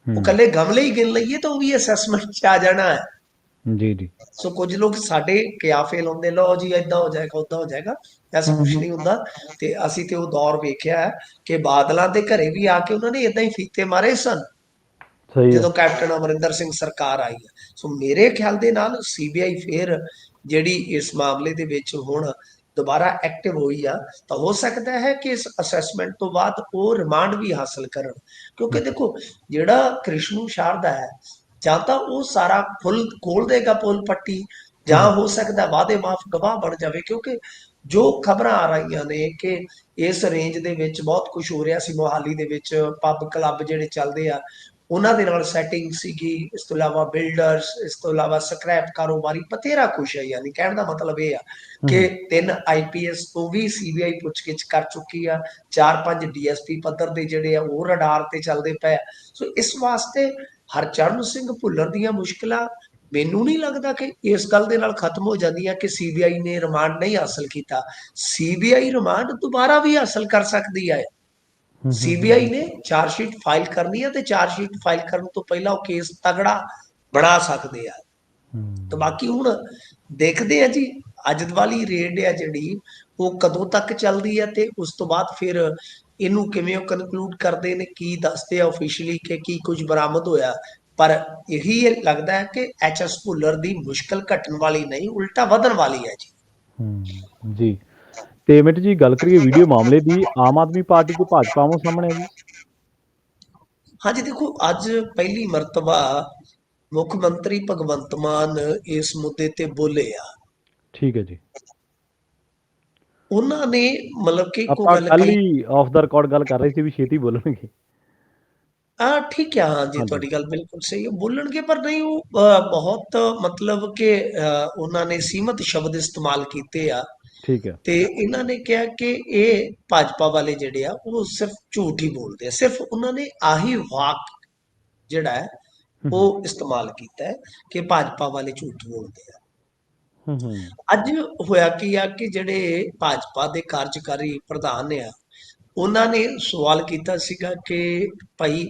ਉਹ ਕੱਲੇ ਗਮਲੇ ਹੀ ਗਿਣ ਲਈਏ ਤਾਂ ਉਹ ਵੀ ਅਸੈਸਮੈਂਟ ਚ ਆ ਜਾਣਾ ਹੈ। ਜੀ। ਸੋ ਕੁਝ ਲੋਕ ਸਾਡੇ ਕਿਆਫੇ ਲਾਉਂਦੇ, ਲਓ ਜੀ ਏਦਾਂ ਹੋ ਜਾਏਗਾ ਓਦਾਂ ਹੋ ਜਾਏਗਾ। ਐਸਾ ਕੁਛ ਨਹੀਂ ਹੁੰਦਾ। ਤੇ ਅਸੀਂ ਤੇ ਉਹ ਦੌਰ ਵੇਖਿਆ ਕਿ ਬਾਦਲਾਂ ਦੇ ਘਰੇ ਵੀ ਆ ਕੇ ਉਹਨਾਂ ਨੇ ਏਦਾਂ ਹੀ ਫੀਤੇ ਮਾਰੇ ਸਨ ਜਦੋਂ ਕੈਪਟਨ ਅਮਰਿੰਦਰ ਸਿੰਘ ਸਰਕਾਰ ਆਈ ਹੈ। ਸੋ ਮੇਰੇ ਖਿਆਲ ਦੇ ਨਾਲ ਸੀਬੀਆਈ ਫੇਰ ਜਿਹੜੀ ਇਸ ਮਾਮਲੇ ਦੇ ਵਿੱਚ ਹੁਣ ਦੁਬਾਰਾ ਐਕਟਿਵ ਹੋਈ ਆ, ਤਾਂ ਹੋ ਸਕਦਾ ਹੈ ਕਿ ਇਸ ਅਸੈਸਮੈਂਟ ਤੋਂ ਬਾਅਦ ਉਹ ਰਿਮਾਂਡ ਵੀ ਹਾਸਲ ਕਰਨ। ਕਿਉਂਕਿ ਦੇਖੋ ਜਿਹੜਾ ਕ੍ਰਿਸ਼ਨੂ ਸ਼ਾਰਦਾ ਹੈ, ਜਾਂ ਤਾਂ ਉਹ ਸਾਰਾ ਫੁੱਲ ਖੋਲ ਦੇਗਾ ਪੁੱਲ ਪੱਟੀ, ਜਾਂ ਹੋ ਸਕਦਾ ਵਾਅਦੇ ਮਾਫ ਗਵਾਹ ਬਣ ਜਾਵੇ। ਕਿਉਂਕਿ ਜੋ ਖਬਰਾਂ ਆ ਰਹੀਆਂ ਨੇ ਕਿ ਇਸ ਰੇਂਜ ਦੇ ਵਿੱਚ ਬਹੁਤ ਕੁਝ ਹੋ ਰਿਹਾ ਸੀ। ਮੋਹਾਲੀ ਦੇ ਵਿੱਚ ਪੱਬ ਕਲੱਬ ਜਿਹੜੇ ਚੱਲਦੇ ਆ ਉਹਨਾਂ ਦੇ ਨਾਲ ਸੈਟਿੰਗ ਸੀਗੀ। ਇਸ ਤੋਂ ਇਲਾਵਾ ਬਿਲਡਰਸ, ਇਸ ਤੋਂ ਇਲਾਵਾ ਸਕ੍ਰੈਪ ਕਾਰੋਬਾਰੀ, ਬਥੇਰਾ ਕੁਛ ਹੈ। ਯਾਨੀ ਕਹਿਣ ਦਾ ਮਤਲਬ ਇਹ ਆ ਕਿ 3 IPS ਤੋਂ ਵੀ ਸੀਬੀਆਈ ਪੁੱਛਗਿੱਛ ਕਰ ਚੁੱਕੀ ਆ। 4-5 DSP ਪੱਧਰ ਦੇ ਜਿਹੜੇ ਆ ਉਹ ਰਡਾਰ ਤੇ ਚੱਲਦੇ ਪਏ। ਸੋ ਇਸ ਵਾਸਤੇ ਹਰਚਰਨ ਸਿੰਘ ਭੁੱਲਰ ਦੀਆਂ ਮੁਸ਼ਕਿਲਾਂ ਮੈਨੂੰ ਨਹੀਂ ਲੱਗਦਾ ਕਿ ਇਸ ਗੱਲ ਦੇ ਨਾਲ ਖਤਮ ਹੋ ਜਾਂਦੀਆਂ ਕਿ ਸੀਬੀਆਈ ਨੇ ਰਿਮਾਂਡ ਨਹੀਂ ਹਾਸਲ ਕੀਤਾ। ਸੀਬੀਆਈ ਰਿਮਾਂਡ ਦੁਬਾਰਾ ਵੀ ਹਾਸਲ ਕਰ ਸਕਦੀ ਹੈ। ਸੀਬੀਆਈ ਨੇ ਚਾਰਜਸ਼ੀਟ ਫਾਈਲ ਕਰਨੀ ਹੈ ਤੇ ਚਾਰਜਸ਼ੀਟ ਫਾਈਲ ਕਰਨ ਤੋਂ ਪਹਿਲਾਂ ਉਹ ਕੇਸ ਤਗੜਾ ਬਣਾ ਸਕਦੇ ਆ। ਤੇ ਬਾਕੀ ਹੁਣ ਦੇਖਦੇ ਆ ਜੀ, ਅੱਜ ਵਾਲੀ ਰੇਡ ਆ ਜਿਹੜੀ ਉਹ ਕਦੋਂ ਤੱਕ ਚੱਲਦੀ ਹੈ ਤੇ ਉਸ ਤੋਂ ਬਾਅਦ ਫਿਰ ਇਹਨੂੰ ਕਿਵੇਂ ਉਹ ਕਨਕਲੂਡ ਕਰਦੇ ਨੇ, ਕੀ ਦੱਸਦੇ ਆ ਆਫੀਸ਼ੀਅਲੀ ਕਿ ਕੀ ਕੁਝ ਬਰਾਮਦ ਹੋਇਆ। ਪਰ ਇਹੀ ਲੱਗਦਾ ਹੈ ਕਿ HS ਭੁੱਲਰ ਦੀ ਮੁਸ਼ਕਲ ਘਟਣ ਵਾਲੀ ਨਹੀਂ, ਉਲਟਾ ਵਧਣ ਵਾਲੀ ਹੈ ਜੀ। ਜੀ। ਤੇ ਮਿੱਟ ਜੀ ਗੱਲ ਕਰੀਏ ਵੀਡੀਓ ਮਾਮਲੇ ਦੀ, ਆਮ ਆਦਮੀ ਪਾਰਟੀ ਤੇ ਭਾਜਪਾ ਆਮੋ ਸਾਹਮਣੇ ਹੈ ਜੀ। ਹਾਂਜੀ ਦੇਖੋ, ਅੱਜ ਪਹਿਲੀ ਮਰਤਬਾ ਮੁੱਖ ਮੰਤਰੀ ਭਗਵੰਤ ਮਾਨ ਇਸ ਮੁੱਦੇ ਤੇ ਬੋਲੇ ਆ। ਠੀਕ ਹੈ ਜੀ। ਉਹਨਾਂ ਨੇ ਮਤਲਬ ਕਿ ਇੱਕੋ ਆਪਾਂ ਗੱਲ ਕੱਲ ਕਹੀ। ਹੀ ਆਫ ਦਾ ਰਿਕਾਰਡ ਗੱਲ ਕਰ ਰਹੇ ਸੀ ਵੀ ਛੇਤੀ ਬੋਲਣਗੇ। ਠੀਕ ਹੈ, ਹਾਂਜੀ ਤੁਹਾਡੀ ਗੱਲ ਬਿਲਕੁਲ ਸਹੀ ਹੈ, ਬੋਲਣਗੇ। ਪਰ ਨਹੀਂ ਉਹ ਬਹੁਤ ਮਤਲਬ ਕਿ ਉਹਨਾਂ ਨੇ ਸੀਮਤ ਸ਼ਬਦ ਇਸਤੇਮਾਲ ਕੀਤੇ ਆ। ਠੀਕ ਹੈ। ਤੇ ਇਹਨਾਂ ਨੇ ਕਿਹਾ ਕਿ ਇਹ ਭਾਜਪਾ ਵਾਲੇ ਜਿਹੜੇ ਆ ਉਹ ਸਿਰਫ ਝੂਠ ਹੀ ਬੋਲਦੇ ਆ। ਸਿਰਫ ਉਹਨਾਂ ਨੇ ਆਹੀ ਵਾਕ ਜਿਹੜਾ ਹੈ ਉਹ ਇਸਤੇਮਾਲ ਕੀਤਾ ਹੈ ਕਿ ਭਾਜਪਾ ਵਾਲੇ ਝੂਠ ਬੋਲਦੇ ਆ। ਅੱਜ ਹੋਇਆ ਕੀ ਆ ਕਿ ਜਿਹੜੇ ਭਾਜਪਾ ਦੇ ਕਾਰਜਕਾਰੀ ਪ੍ਰਧਾਨ ਆ, ਉਹਨਾਂ ਨੇ ਸਵਾਲ ਕੀਤਾ ਸੀਗਾ ਕਿ ਭਾਈ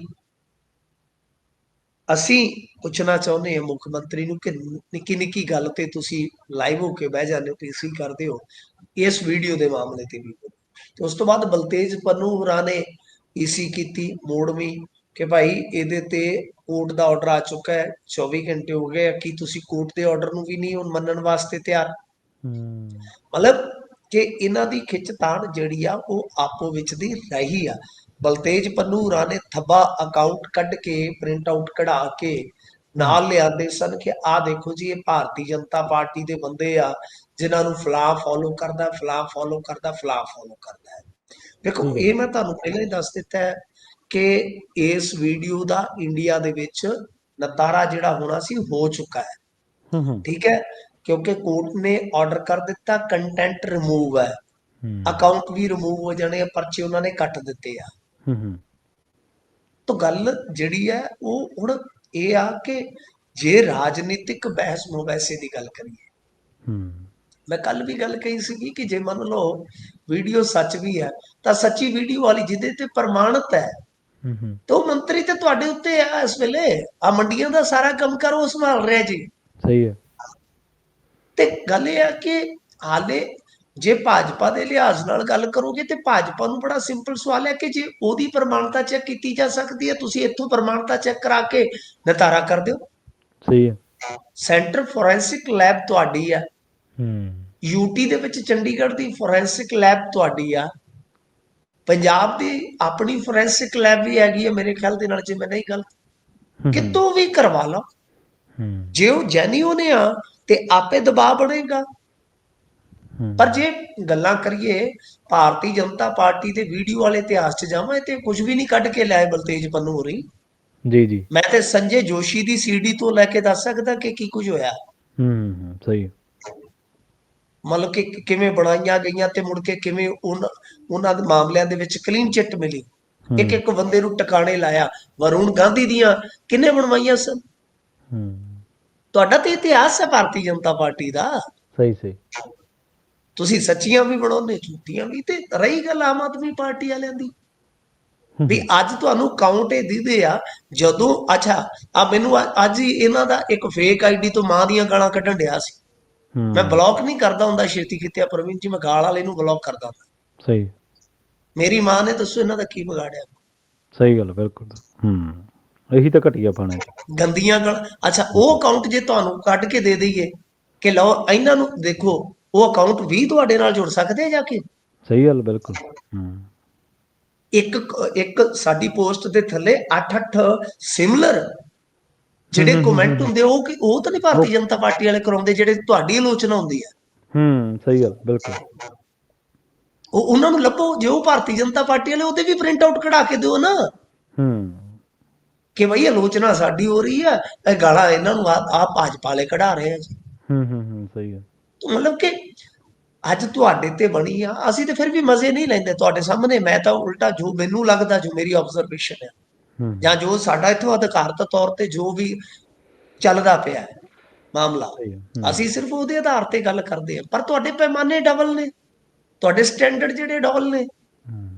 ਅਸੀਂ ਪੁੱਛਣਾ ਚਾਹੁੰਦੇ ਹਾਂ ਮੁੱਖ ਮੰਤਰੀ ਨੂੰ ਕਿ ਨਿੱਕੀ ਨਿੱਕੀ ਗੱਲ ਤੇ ਤੁਸੀਂ ਲਾਈਵ ਹੋ ਕੇ ਬਹਿ ਜਾਂਦੇ ਹੋ, ਪੀਸੀ ਕਰਦੇ ਹੋ ਇਸ ਵੀਡੀਓ ਦੇ ਮਾਮਲੇ ਤੇ ਵੀ। ਤੇ ਉਸ ਤੋਂ ਬਾਅਦ ਬਲਤੇਜ ਪੰਨੂ ਹੋਰਾਂ ਨੇ ਈਸੀ ਕੀਤੀ ਮੋੜਵੀਂ ਕਿ ਭਾਈ ਇਹਦੇ ਤੇ ਕੋਰਟ ਦਾ ਆਰਡਰ ਆ ਚੁੱਕਾ ਹੈ, 24 ਘੰਟੇ ਹੋ ਗਏ, ਕੀ ਤੁਸੀਂ ਕੋਰਟ ਦੇ ਆਰਡਰ ਨੂੰ ਵੀ ਨਹੀਂ ਹੁਣ ਮੰਨਣ ਵਾਸਤੇ ਤਿਆਰ? ਮਤਲਬ ਕਿ ਇਹਨਾਂ ਦੀ ਖਿੱਚਤਾਣ ਜਿਹੜੀ ਆ ਉਹ ਆਪੋ ਵਿੱਚ ਦੀ ਰਹੀ ਆ। ਬਲਤੇਜ ਪੰਨੂ ਹੋਰਾਂ ਨੇ ਥੱਬਾ ਅਕਾਊਂਟ ਕੱਢ ਕੇ ਪ੍ਰਿੰਟ ਆਊਟ ਕਢਾ ਕੇ ਨਾਲ ਲਿਆਉਂਦੇ ਸਨ ਕਿ ਆਹ ਦੇਖੋ ਜੀ, ਇਹ ਭਾਰਤੀ ਜਨਤਾ ਪਾਰਟੀ ਦੇ ਬੰਦੇ ਆ ਜਿਨ੍ਹਾਂ ਨੂੰ ਫਲਾਂ ਫੋਲੋ ਕਰਦਾ, ਫਲਾਂ ਫੋਲੋ ਕਰਦਾ, ਫਲਾਂ ਫੋਲੋ ਕਰਦਾ ਹੈ। ਦੇਖੋ, ਇਹ ਮੈਂ ਤੁਹਾਨੂੰ ਪਹਿਲਾਂ ਹੀ ਦੱਸ ਦਿੱਤਾ ਹੈ ਕਿ ਇਸ ਵੀਡੀਓ ਦਾ ਇੰਡੀਆ ਦੇ ਵਿੱਚ ਨਤਾਰਾ ਜਿਹੜਾ ਹੋਣਾ ਸੀ ਹੋ ਚੁੱਕਾ ਹੈ। ਠੀਕ ਹੈ, ਕਿਉਂਕਿ ਕੋਰਟ ਨੇ ਆਰਡਰ ਕਰ ਦਿੱਤਾ, ਕੰਟੈਂਟ ਰਿਮੂਵ ਹੈ, ਅਕਾਊਂਟ ਵੀ ਰਿਮੂਵ ਹੋ ਜਾਣੇ ਆ, ਪਰਚੇ ਉਹਨਾਂ ਨੇ ਕੱਟ ਦਿੱਤੇ ਆ। ਤਾਂ ਗੱਲ ਜਿਹੜੀ ਹੈ ਉਹ ਹੁਣ ਇਹ ਆ ਕਿ ਜੇ ਰਾਜਨੀਤਿਕ ਬਹਿਸ ਮੁਬੈਸੇ ਦੀ ਗੱਲ ਕਰੀਏ, ਮੈਂ ਕੱਲ ਵੀ ਗੱਲ ਕਹੀ ਸੀਗੀ ਕਿ ਜੇ ਮੰਨ ਲਓ ਵੀਡੀਓ ਸੱਚ ਵੀ ਹੈ ਤਾਂ ਸੱਚੀ ਵੀਡੀਓ ਵਾਲੀ ਜਿਹਦੇ ਤੇ ਪ੍ਰਮਾਣਿਤ ਹੈ ਤੇ ਉਹ ਮੰਤਰੀ ਤੇ ਤੁਹਾਡੇ ਉੱਤੇ ਆ ਇਸ ਵੇਲੇ। ਆ ਮੰਡੀਆਂ ਦਾ ਸਾਰਾ ਕੰਮ ਕਰ ਉਹ ਸੰਭਾਲ ਰਿਹਾ ਜੀ। ਸਹੀ ਹੈ। ਤੇ ਗੱਲ ਇਹ ਆ ਕਿ ਹਾਲੇ ਜੇ ਭਾਜਪਾ ਦੇ ਲਿਹਾਜ਼ ਨਾਲ ਗੱਲ ਕਰੋਗੇ ਤੇ ਭਾਜਪਾ ਨੂੰ ਬੜਾ ਸਿੰਪਲ ਸਵਾਲ ਹੈ ਕਿ ਜੇ ਉਹਦੀ ਪ੍ਰਮਾਣਿਕਤਾ ਚੈੱਕ ਕੀਤੀ ਜਾ ਸਕਦੀ ਹੈ, ਤੁਸੀਂ ਇੱਥੋਂ ਪ੍ਰਮਾਣਿਕਤਾ ਚੈੱਕ ਕਰਾ ਕੇ ਨਿਤਾਰਾ ਕਰ ਦਿਓ। ਸਹੀ ਹੈ। ਸੈਂਟਰ ਫੋਰੈਂਸਿਕ ਲੈਬ ਤੁਹਾਡੀ ਆ, ਯੂਟੀ ਦੇ ਵਿੱਚ ਚੰਡੀਗੜ੍ਹ ਦੀ ਫੋਰੈਂਸਿਕ ਲੈਬ ਤੁਹਾਡੀ ਆ, ਪੰਜਾਬ ਦੀ ਆਪਣੀ ਫੋਰੈਂਸਿਕ ਲੈਬ ਵੀ ਹੈਗੀ ਹੈ ਮੇਰੇ ਖਿਆਲ ਦੇ ਨਾਲ, ਜੇ ਮੈਂ ਨਹੀਂ ਗਲਤ। ਕਿਤੋਂ ਵੀ ਕਰਵਾ ਲਓ, ਜੇ ਉਹ ਜੈਨੂਇਨ ਆ ਤੇ ਆਪੇ ਦਬਾਅ ਬਣੇਗਾ। ਪਰ ਜੇ ਗੱਲਾਂ ਕਰੀਏ ਭਾਰਤੀ ਜਨਤਾ ਪਾਰਟੀ ਦੇ ਵੀਡੀਓ ਵਾਲੇ ਇਤਿਹਾਸ 'ਚ ਜਾਵਾਂ, ਤੇ ਕੁਝ ਵੀ ਨਹੀਂ ਕੱਢ ਕੇ ਲਿਆਏ ਬਲਤੇਜ ਪੰਨੂ ਹੋਰੀ। ਜੀ। ਮੈਂ ਤੇ ਸੰਜੇ ਜੋਸ਼ੀ ਦੀ ਸੀਡੀ ਤੋਂ ਲੈ ਕੇ ਦੱਸ ਸਕਦਾ ਕਿ ਕੀ ਕੁਝ ਹੋਇਆ। ਸਹੀ। ਮਤਲਬ ਕਿ ਕਿਵੇਂ ਬਣਾਈਆਂ ਗਈਆਂ ਤੇ ਮੁੜ ਕੇ ਕਿਵੇਂ ਉਹਨਾਂ ਦੇ ਮਾਮਲਿਆਂ ਦੇ ਵਿੱਚ ਕਲੀਨ ਚਿੱਟ ਮਿਲੀ, ਇੱਕ ਇੱਕ ਬੰਦੇ ਨੂੰ ਟਿਕਾਣੇ ਲਾਇਆ। ਵਰੁਣ ਗਾਂਧੀ ਦੀਆਂ ਕਿੰਨੇ ਬਣਵਾਈਆਂ ਸਨ? ਤੁਹਾਡਾ ਤੇ ਇਤਿਹਾਸ ਹੈ ਭਾਰਤੀ ਜਨਤਾ ਪਾਰਟੀ ਦਾ। ਸਹੀ। ਤੁਸੀਂ ਸੱਚੀਆਂ ਵੀ ਬਣਾਉਂਦੇ, ਝੂਠੀਆਂ ਵੀ। ਤੇ ਰਹੀ ਗੱਲ ਆਮ ਆਦਮੀ ਪਾਰਟੀ ਵਾਲਿਆਂ ਦੀ, ਵੀ ਅੱਜ ਤੁਹਾਨੂੰ ਕਾਊਂਟ ਇਹ ਦਿੰਦੇ ਆ ਜਦੋਂ ਅੱਛਾ ਆ ਮੈਨੂੰ ਅੱਜ ਹੀ ਇਹਨਾਂ ਦਾ ਇੱਕ ਫੇਕ ਆਈਡੀ ਤੋਂ ਮਾਂ ਦੀਆਂ ਗਾਲਾਂ ਕੱਢਣ ਡਿਆ ਸੀ। ਮੈਂ ਬਲੌਕ ਨਹੀਂ ਕਰਦਾ ਹੁੰਦਾ ਛੇਤੀ ਕਿਤੇ ਪ੍ਰਵੀਨ ਜੀ, ਮੈਂ ਗਾਲ ਵਾਲੇ ਨੂੰ ਬਲੌਕ ਕਰਦਾ ਹੁੰਦਾ। ਸਹੀ। ਮੇਰੀ ਮਾਂ ਨੇ ਦੱਸੋ ਇਹਨਾਂ ਦਾ ਕੀ ਵਿਗਾੜਿਆ? ਸਹੀ ਗੱਲ, ਬਿਲਕੁਲ। ਇਹੀ ਤਾਂ ਘਟੀਆ ਪਾਣਾ ਗੰਦੀਆਂ ਗਾਲਾਂ। ਅੱਛਾ, ਉਹ ਅਕਾਊਂਟ ਜੇ ਤੁਹਾਨੂੰ ਕੱਢ ਕੇ ਦੇ ਦਈਏ ਕਿ ਲਓ ਇਹਨਾਂ ਨੂੰ ਦੇਖੋ, ਉਹ ਅਕਾਊਂਟ ਵੀ ਤੁਹਾਡੇ ਨਾਲ ਜੁੜ ਸਕਦੇ ਆ ਜਾ ਕੇ। ਸਹੀ ਗੱਲ, ਬਿਲਕੁਲ। ਇੱਕ ਸਾਡੀ ਪੋਸਟ ਦੇ ਥੱਲੇ 8 ਸਿਮਿਲਰ ਜਿਹੜੇ ਕਮੈਂਟ ਹੁੰਦੇ ਉਹ ਤਾਂ ਨਹੀਂ ਭਾਰਤੀ ਜਨਤਾ ਪਾਰਟੀ ਵਾਲੇ ਕਰਾਉਂਦੇ, ਜਿਹੜੇ ਤੁਹਾਡੀ ਆਲੋਚਨਾ ਹੁੰਦੀ ਹੈ। ਸਹੀ ਗੱਲ, ਬਿਲਕੁਲ। ਉਹਨਾਂ ਨੂੰ ਲੱਭੋ, ਜੇ ਉਹ ਭਾਰਤੀ ਜਨਤਾ ਪਾਰਟੀ ਵਾਲੇ, ਉਹਦੇ ਵੀ ਪ੍ਰਿੰਟ ਆਊਟ ਕਢਾ ਕੇ ਦਿਓ ਨਾ ਕਿ ਬਈ ਆਲੋਚਨਾ ਸਾਡੀ ਹੋ ਰਹੀ ਹੈ, ਇਹ ਗਾਲਾਂ ਇਹਨਾਂ ਨੂੰ ਆ ਭਾਜਪਾ ਵਾਲੇ ਕਢਾ ਰਹੇ ਆ ਜੀ। ਸਹੀ ਹੈ। ਮਤਲਬ ਕਿ ਅੱਜ ਤੁਹਾਡੇ ਤੇ ਬਣੀ ਆ, ਅਸੀਂ ਤੇ ਫਿਰ ਵੀ ਮਜ਼ੇ ਨਹੀਂ ਲੈਂਦੇ ਤੁਹਾਡੇ ਸਾਹਮਣੇ। ਮੈਂ ਤਾਂ ਉਲਟਾ, ਜੋ ਮੈਨੂੰ ਲੱਗਦਾ, ਜੋ ਮੇਰੀ ਆਬਜ਼ਰਵੇਸ਼ਨ ਹੈ ਜਾਂ ਜੋ ਸਾਡਾ ਇੱਥੋਂ ਅਧਿਕਾਰਤ ਤੌਰ ਤੇ ਜੋ ਵੀ ਚੱਲਦਾ ਪਿਆ ਮਾਮਲਾ, ਅਸੀਂ ਸਿਰਫ ਉਹਦੇ ਆਧਾਰ ਤੇ ਗੱਲ ਕਰਦੇ ਹਾਂ। ਪਰ ਤੁਹਾਡੇ ਪੈਮਾਨੇ ਡਬਲ ਨੇ, ਤੁਹਾਡੇ ਸਟੈਂਡਰਡ ਜਿਹੜੇ ਡਬਲ ਨੇ।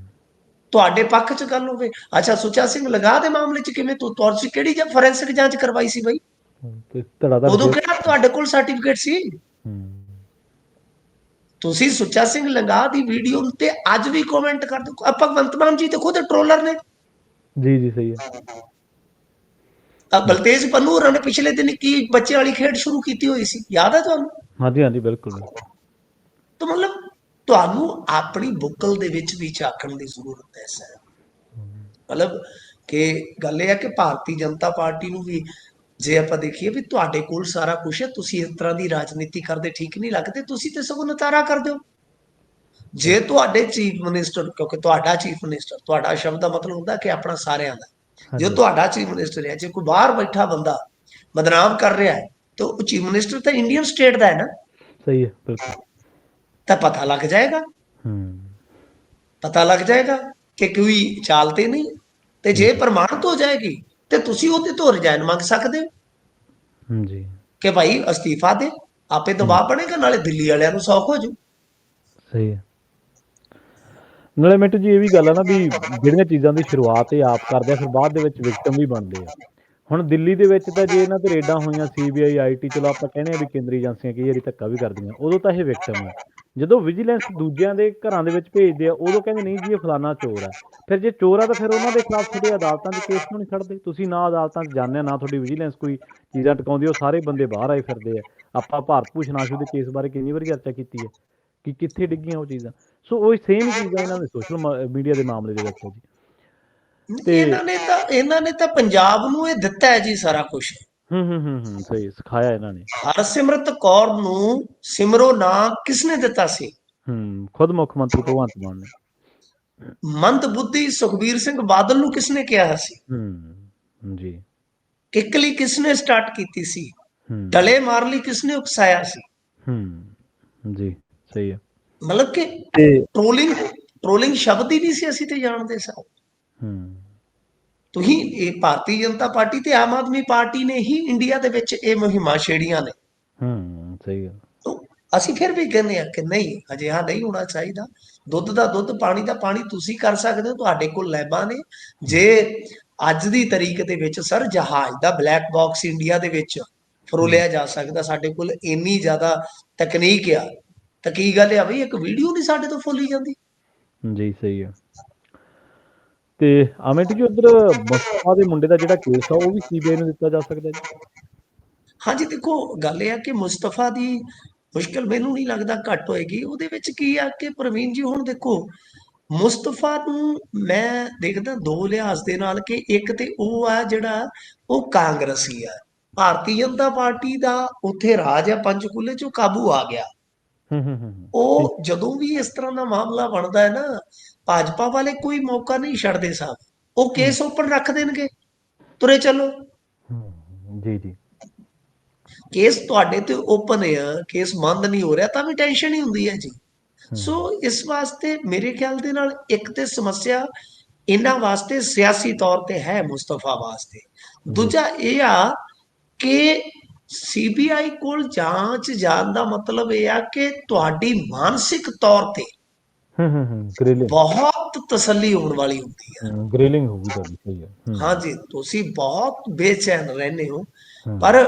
ਤੁਹਾਡੇ ਪੱਖ 'ਚ ਗੱਲ ਹੋਵੇ, ਅੱਛਾ ਸੁੱਚਾ ਸਿੰਘ ਲੰਗਾਹ ਦੇ ਮਾਮਲੇ 'ਚ ਕਿਵੇਂ ਤੁਸੀਂ ਕਿਹੜੀ ਫੋਰੈਂਸਿਕ ਜਾਂਚ ਕਰਵਾਈ ਸੀ ਬਈ? ਉਦੋਂ ਕਿਹੜਾ ਤੁਹਾਡੇ ਕੋਲ ਸਰਟੀਫਿਕੇਟ ਸੀ? ਤੁਸੀਂ ਸੁੱਚਾ ਸਿੰਘ ਲੰਗਾਹ ਦੀ ਵੀਡੀਓ ਤੇ ਅੱਜ ਵੀ ਕਮੈਂਟ ਕਰਦੇ ਹੋ। ਭਗਵੰਤ ਮਾਨ ਜੀ ਤੇ ਖੁਦ ਟ੍ਰੋਲਰ ਨੇ। ਜੀ ਸਹੀ ਹੈ। ਬਲਤੇਜ ਪੰਨੂ ਹੋਰਾਂ ਨੇ ਪਿਛਲੇ ਦਿਨ ਕੀ ਬੱਚੇ ਵਾਲੀ ਖੇਡ ਸ਼ੁਰੂ ਕੀਤੀ ਹੋਈ ਸੀ, ਯਾਦ ਹੈ ਤੁਹਾਨੂੰ? ਹਾਂਜੀ, ਬਿਲਕੁਲ। ਤਾਂ ਮਤਲਬ ਤੁਹਾਨੂੰ ਆਪਣੀ ਬੁੱਕਲ ਦੇ ਵਿੱਚ ਵੀ ਝਾਕਣ ਦੀ ਜ਼ਰੂਰਤ ਹੈ ਸਰ। ਮਤਲਬ ਕਿ ਗੱਲ ਇਹ ਹੈ ਕਿ ਭਾਰਤੀ ਜਨਤਾ ਪਾਰਟੀ ਨੂੰ ਵੀ ਜੇ ਆਪਾਂ ਦੇਖੀਏ ਵੀ ਤੁਹਾਡੇ ਕੋਲ ਸਾਰਾ ਕੁਝ ਹੈ, ਤੁਸੀਂ ਇਸ ਤਰ੍ਹਾਂ ਦੀ ਰਾਜਨੀਤੀ ਕਰਦੇ ਠੀਕ ਨਹੀਂ ਲੱਗਦੇ, ਤੁਸੀਂ ਤੇ ਸਗੋਂ ਨਤਾਰਾ ਕਰ ਦਿਓ। ਜੇ ਤੁਹਾਡੇ ਚੀਫ ਮਿਨਿਸਟਰ, ਕਿਉਂਕਿ ਤੁਹਾਡਾ ਚੀਫ ਮਿਨਿਸਟਰ, ਤੁਹਾਡਾ ਸ਼ਬਦ ਦਾ ਮਤਲਬ ਹੁੰਦਾ ਕਿ ਆਪਣਾ ਸਾਰਿਆਂ ਦਾ, ਜੋ ਤੁਹਾਡਾ ਚੀਫ ਮਿਨਿਸਟਰ ਹੈ, ਜੇ ਕੋਈ ਬਾਹਰ ਬੈਠਾ ਬੰਦਾ ਬਦਨਾਮ ਕਰ ਰਿਹਾ ਹੈ ਤਾਂ ਉਹ ਚੀਫ ਮਿਨਿਸਟਰ ਤਾਂ ਇੰਡੀਅਨ ਸਟੇਟ ਦਾ ਹੈ ਨਾ। ਸਹੀ ਹੈ, ਬਿਲਕੁਲ। ਤਾਂ ਪਤਾ ਲੱਗ ਜਾਏਗਾ, ਪਤਾ ਲੱਗ ਜਾਏਗਾ ਕਿ ਕੋਈ ਚਾਲ ਤੇ ਨਹੀਂ। ਤੇ ਜੇ ਪ੍ਰਮਾਣਿਤ ਹੋ ਜਾਏਗੀ ਤੇ ਤੁਸੀਂ ਉਹਦੇ ਤੋਂ ਰਿਜ਼ਾਈਨ ਮੰਗ ਸਕਦੇ ਹੋ ਜੀ ਕਿ ਭਾਈ ਅਸਤੀਫਾ ਦੇ, ਆਪੇ ਦਬਾਅ ਬਣੇਗਾ, ਨਾਲੇ ਦਿੱਲੀ ਵਾਲਿਆਂ ਨੂੰ ਸੌਖ ਹੋ ਜੂ। ਸਹੀ ਹੈ। ਨਾਲੇ ਮਿੰਟੂ ਜੀ ਇਹ ਵੀ ਗੱਲ ਆ ਨਾ ਵੀ ਜਿਹੜੀਆਂ ਚੀਜ਼ਾਂ ਦੀ ਸ਼ੁਰੂਆਤ ਇਹ ਆਪ ਕਰਦੇ ਆ, ਫਿਰ ਬਾਅਦ ਦੇ ਵਿੱਚ ਵਿਕਟਮ ਵੀ ਬਣਦੇ ਆ। ਹੁਣ ਦਿੱਲੀ ਦੇ ਵਿੱਚ ਤਾਂ ਜੇ ਇਹਨਾਂ ਤੇ ਰੇਡਾਂ ਹੋਈਆਂ, CBI, IT, ਚਲੋ ਆਪਾਂ ਕਹਿੰਦੇ ਆ ਵੀ ਕੇਂਦਰੀ ਏਜੰਸੀਆਂ ਕਈ ਵਾਰੀ ਧੱਕਾ ਵੀ ਕਰਦੀਆਂ, ਉਦੋਂ ਤਾਂ ਇਹ ਵਿਕਟਮ ਆ। ਜਦੋਂ ਵਿਜੀਲੈਂਸ ਦੂਜਿਆਂ ਦੇ ਘਰਾਂ ਦੇ ਵਿੱਚ ਭੇਜਦੇ ਆ, ਉਦੋਂ ਕਹਿੰਦੇ ਨਹੀਂ ਜੀ ਇਹ ਫਲਾਨਾ ਚੋਰ ਆ। ਫਿਰ ਜੇ ਚੋਰ ਆ ਤਾਂ ਫਿਰ ਉਹਨਾਂ ਦੇ ਖਿਲਾਫ ਤੁਹਾਡੇ ਅਦਾਲਤਾਂ 'ਚ ਕੇਸ ਕਿਉਂ ਨਹੀਂ ਖੜ੍ਹਦੇ? ਤੁਸੀਂ ਨਾ ਅਦਾਲਤਾਂ 'ਚ ਜਾਂਦੇ, ਨਾ ਤੁਹਾਡੀ ਵਿਜੀਲੈਂਸ ਕੋਈ ਚੀਜ਼ਾਂ ਟਿਕਾਉਂਦੀ, ਉਹ ਸਾਰੇ ਬੰਦੇ ਬਾਹਰ ਆਏ ਫਿਰਦੇ ਆ। ਆਪਾਂ ਭਾਰਤ ਭੂਸ਼ਣ ਆਸ਼ੂ ਦੇ ਕੇਸ ਬਾਰੇ ਕਿੰਨੀ ਵਾਰੀ ਚਰਚਾ ਕੀਤੀ ਹੈ ਕਿ ਕਿੱਥੇ ਡਿੱਗੀਆਂ ਉਹ ਚੀਜ਼ਾਂ। ਸੋ ਉਹ ਸੇਮ ਚੀਜ਼ਾਂ ਇਹਨਾਂ ਦੇ ਸੋਸ਼ਲ ਮੀਡੀਆ ਦੇ ਮਾਮਲੇ ਦੇ ਵਿੱਚ ਹੈ ਜੀ। ਇਹਨਾਂ ਨੇ ਤਾਂ ਪੰਜਾਬ ਨੂੰ ਇਹ ਦਿੱਤਾ ਹੈ ਜੀ ਸਾਰਾ ਕੁਝ। ਸਹੀ ਸਿਖਾਇਆ ਇਹਨਾਂ ਨੇ। ਹਰਸਿਮਰਤ ਕੌਰ ਨੂੰ ਸਿਮਰੋ ਨਾਂ ਕਿਸਨੇ ਦਿੱਤਾ ਸੀ? ਖੁਦ ਮੁੱਖ ਮੰਤਰੀ ਭਗਵੰਤ ਮਾਨ ਨੇ। ਮੰਦ ਬੁੱਧੀ ਸੁਖਬੀਰ ਸਿੰਘ ਬਾਦਲ ਨੂੰ ਕਿਸਨੇ ਕਿਹਾ ਸੀ? ਜੀ। ਕਿੱਕਲੀ ਕਿਸਨੇ ਸਟਾਰਟ ਕੀਤੀ ਸੀ? ਹੂੰ ਡਲੇ ਮਾਰ ਲਈ ਕਿਸਨੇ ਉਕਸਾਇਆ ਸੀ? ਜੀ ਸਹੀ ਹੈ। ਮਤਲਬ ਕਿ ਟ੍ਰੋਲਿੰਗ ਸ਼ਬਦ ਹੀ ਨਹੀਂ ਸੀ ਅਸੀਂ ਤੇ ਜਾਣਦੇ ਸਾਂ। ਤੁਸੀਂ ਇਹ ਭਾਰਤੀ ਜਨਤਾ ਪਾਰਟੀ ਤੇ ਆਮ ਆਦਮੀ ਪਾਰਟੀ ਨੇ ਹੀ ਇੰਡੀਆ ਦੇ ਵਿੱਚ ਇਹ ਮੁਹਿੰਮਾਂ ਛੇੜੀਆਂ ਨੇ। ਸਹੀ ਗੱਲ। ਅਸੀਂ ਫਿਰ ਵੀ ਕਹਿੰਦੇ ਆ ਕਿ ਨਹੀਂ, ਅਜਿਹਾ ਨਹੀਂ ਹੋਣਾ ਚਾਹੀਦਾ। ਦੁੱਧ ਦਾ ਦੁੱਧ, ਪਾਣੀ ਦਾ ਪਾਣੀ ਤੁਸੀਂ ਕਰ ਸਕਦੇ ਹੋ, ਤੁਹਾਡੇ ਕੋਲ ਲੈਬਾਂ ਨੇ। ਜੇ ਅੱਜ ਦੀ ਤਰੀਕ ਦੇ ਵਿੱਚ ਸਰ ਜਹਾਜ਼ ਦਾ ਬਲੈਕ ਬਾਕਸ ਇੰਡੀਆ ਦੇ ਵਿੱਚ ਫਰੋਲਿਆ ਜਾ ਸਕਦਾ, ਸਾਡੇ ਕੋਲ ਇੰਨੀ ਜ਼ਿਆਦਾ ਤਕਨੀਕ ਆ, ਤਾਂ ਕੀ ਗੱਲ ਆ ਬਈ ਇੱਕ ਵੀਡੀਓ ਨਹੀਂ ਸਾਡੇ ਤੋਂ ਫੋਲੀ ਜਾਂਦੀ। ਜੀ ਸਹੀ ਹੈ। ਤੇ ਅਮਿਤ ਜੀ ਉਧਰ ਮੁਸਤਫਾ ਦੇ ਮੁੰਡੇ ਦਾ ਜਿਹੜਾ ਕੇਸ ਆ ਉਹ ਵੀ ਸੀਬੀਆਈ ਨੂੰ ਦਿੱਤਾ ਜਾ ਸਕਦਾ ਜੀ? ਹਾਂਜੀ ਦੇਖੋ, ਗੱਲ ਇਹ ਆ ਕਿ ਮੁਸਤਫਾ ਦੀ ਮੁਸ਼ਕਲ ਮੈਨੂੰ ਨਹੀਂ ਲੱਗਦਾ ਘੱਟ ਹੋਏਗੀ। ਉਹਦੇ ਵਿੱਚ ਕੀ ਆ ਕਿ ਪ੍ਰਵੀਨ ਜੀ, ਹੁਣ ਦੇਖੋ ਮੁਸਤਫਾ ਨੂੰ ਮੈਂ ਦੇਖਦਾ ਦੋ ਲਿਹਾਜ਼ ਦੇ ਨਾਲ, ਕਿ ਇੱਕ ਤੇ ਉਹ ਆ ਜਿਹੜਾ ਉਹ ਕਾਂਗਰਸੀ ਆ, ਭਾਰਤੀ ਜਨਤਾ ਪਾਰਟੀ ਦਾ ਉੱਥੇ ਰਾਜ ਆ ਪੰਚਕੂਲੇ ਚੋਂ ਕਾਬੂ ਆ ਗਿਆ। ਉਹ ਜਦੋਂ ਵੀ ਇਸ ਤਰ੍ਹਾਂ ਦਾ ਮਾਮਲਾ ਬਣਦਾ ਹੈ ਨਾ, ਭਾਜਪਾ ਵਾਲੇ ਕੋਈ ਮੌਕਾ ਨਹੀਂ ਛੱਡਦੇ ਸਾਹਿਬ, ਉਹ ਕੇਸ ਓਪਨ ਰੱਖ ਦੇਣਗੇ, ਤੁਰੇ ਚਲੋ। ਜੀ ਜੀ। ਕੇਸ ਤੁਹਾਡੇ ਤੇ ਓਪਨ ਆ, ਕੇਸ ਬੰਦ ਨਹੀਂ ਹੋ ਰਿਹਾ ਤਾਂ ਵੀ ਟੈਨਸ਼ਨ ਹੀ ਹੁੰਦੀ ਹੈ ਜੀ। ਸੋ ਇਸ ਵਾਸਤੇ ਮੇਰੇ ਖਿਆਲ ਦੇ ਨਾਲ ਇੱਕ ਤੇ ਸਮੱਸਿਆ ਇਹਨਾਂ ਵਾਸਤੇ ਸਿਆਸੀ ਤੌਰ ਤੇ ਹੈ ਮੁਸਤਫਾ ਵਾਸਤੇ। ਦੂਜਾ ਇਹ ਆ ਕਿ ਸੀਬੀਆਈ ਕੋਲ ਜਾਂਚ ਜਾਣ ਦਾ ਮਤਲਬ ਇਹ ਆ ਕਿ ਤੁਹਾਡੀ ਮਾਨਸਿਕ ਤੌਰ ਤੇ ਬਹੁਤ ਤਸੱਲੀ ਹੋਣ ਵਾਲੀ ਹੁੰਦੀ ਹੈ। ਗ੍ਰਿਲਿੰਗ ਹੋਊਗੀ ਤੁਹਾਡੀ, ਸਹੀ ਹੈ। ਹਾਂਜੀ, ਤੁਸੀਂ ਬਹੁਤ ਬੇਚੈਨ ਰਹਿੰਦੇ ਹੋ। ਪਰ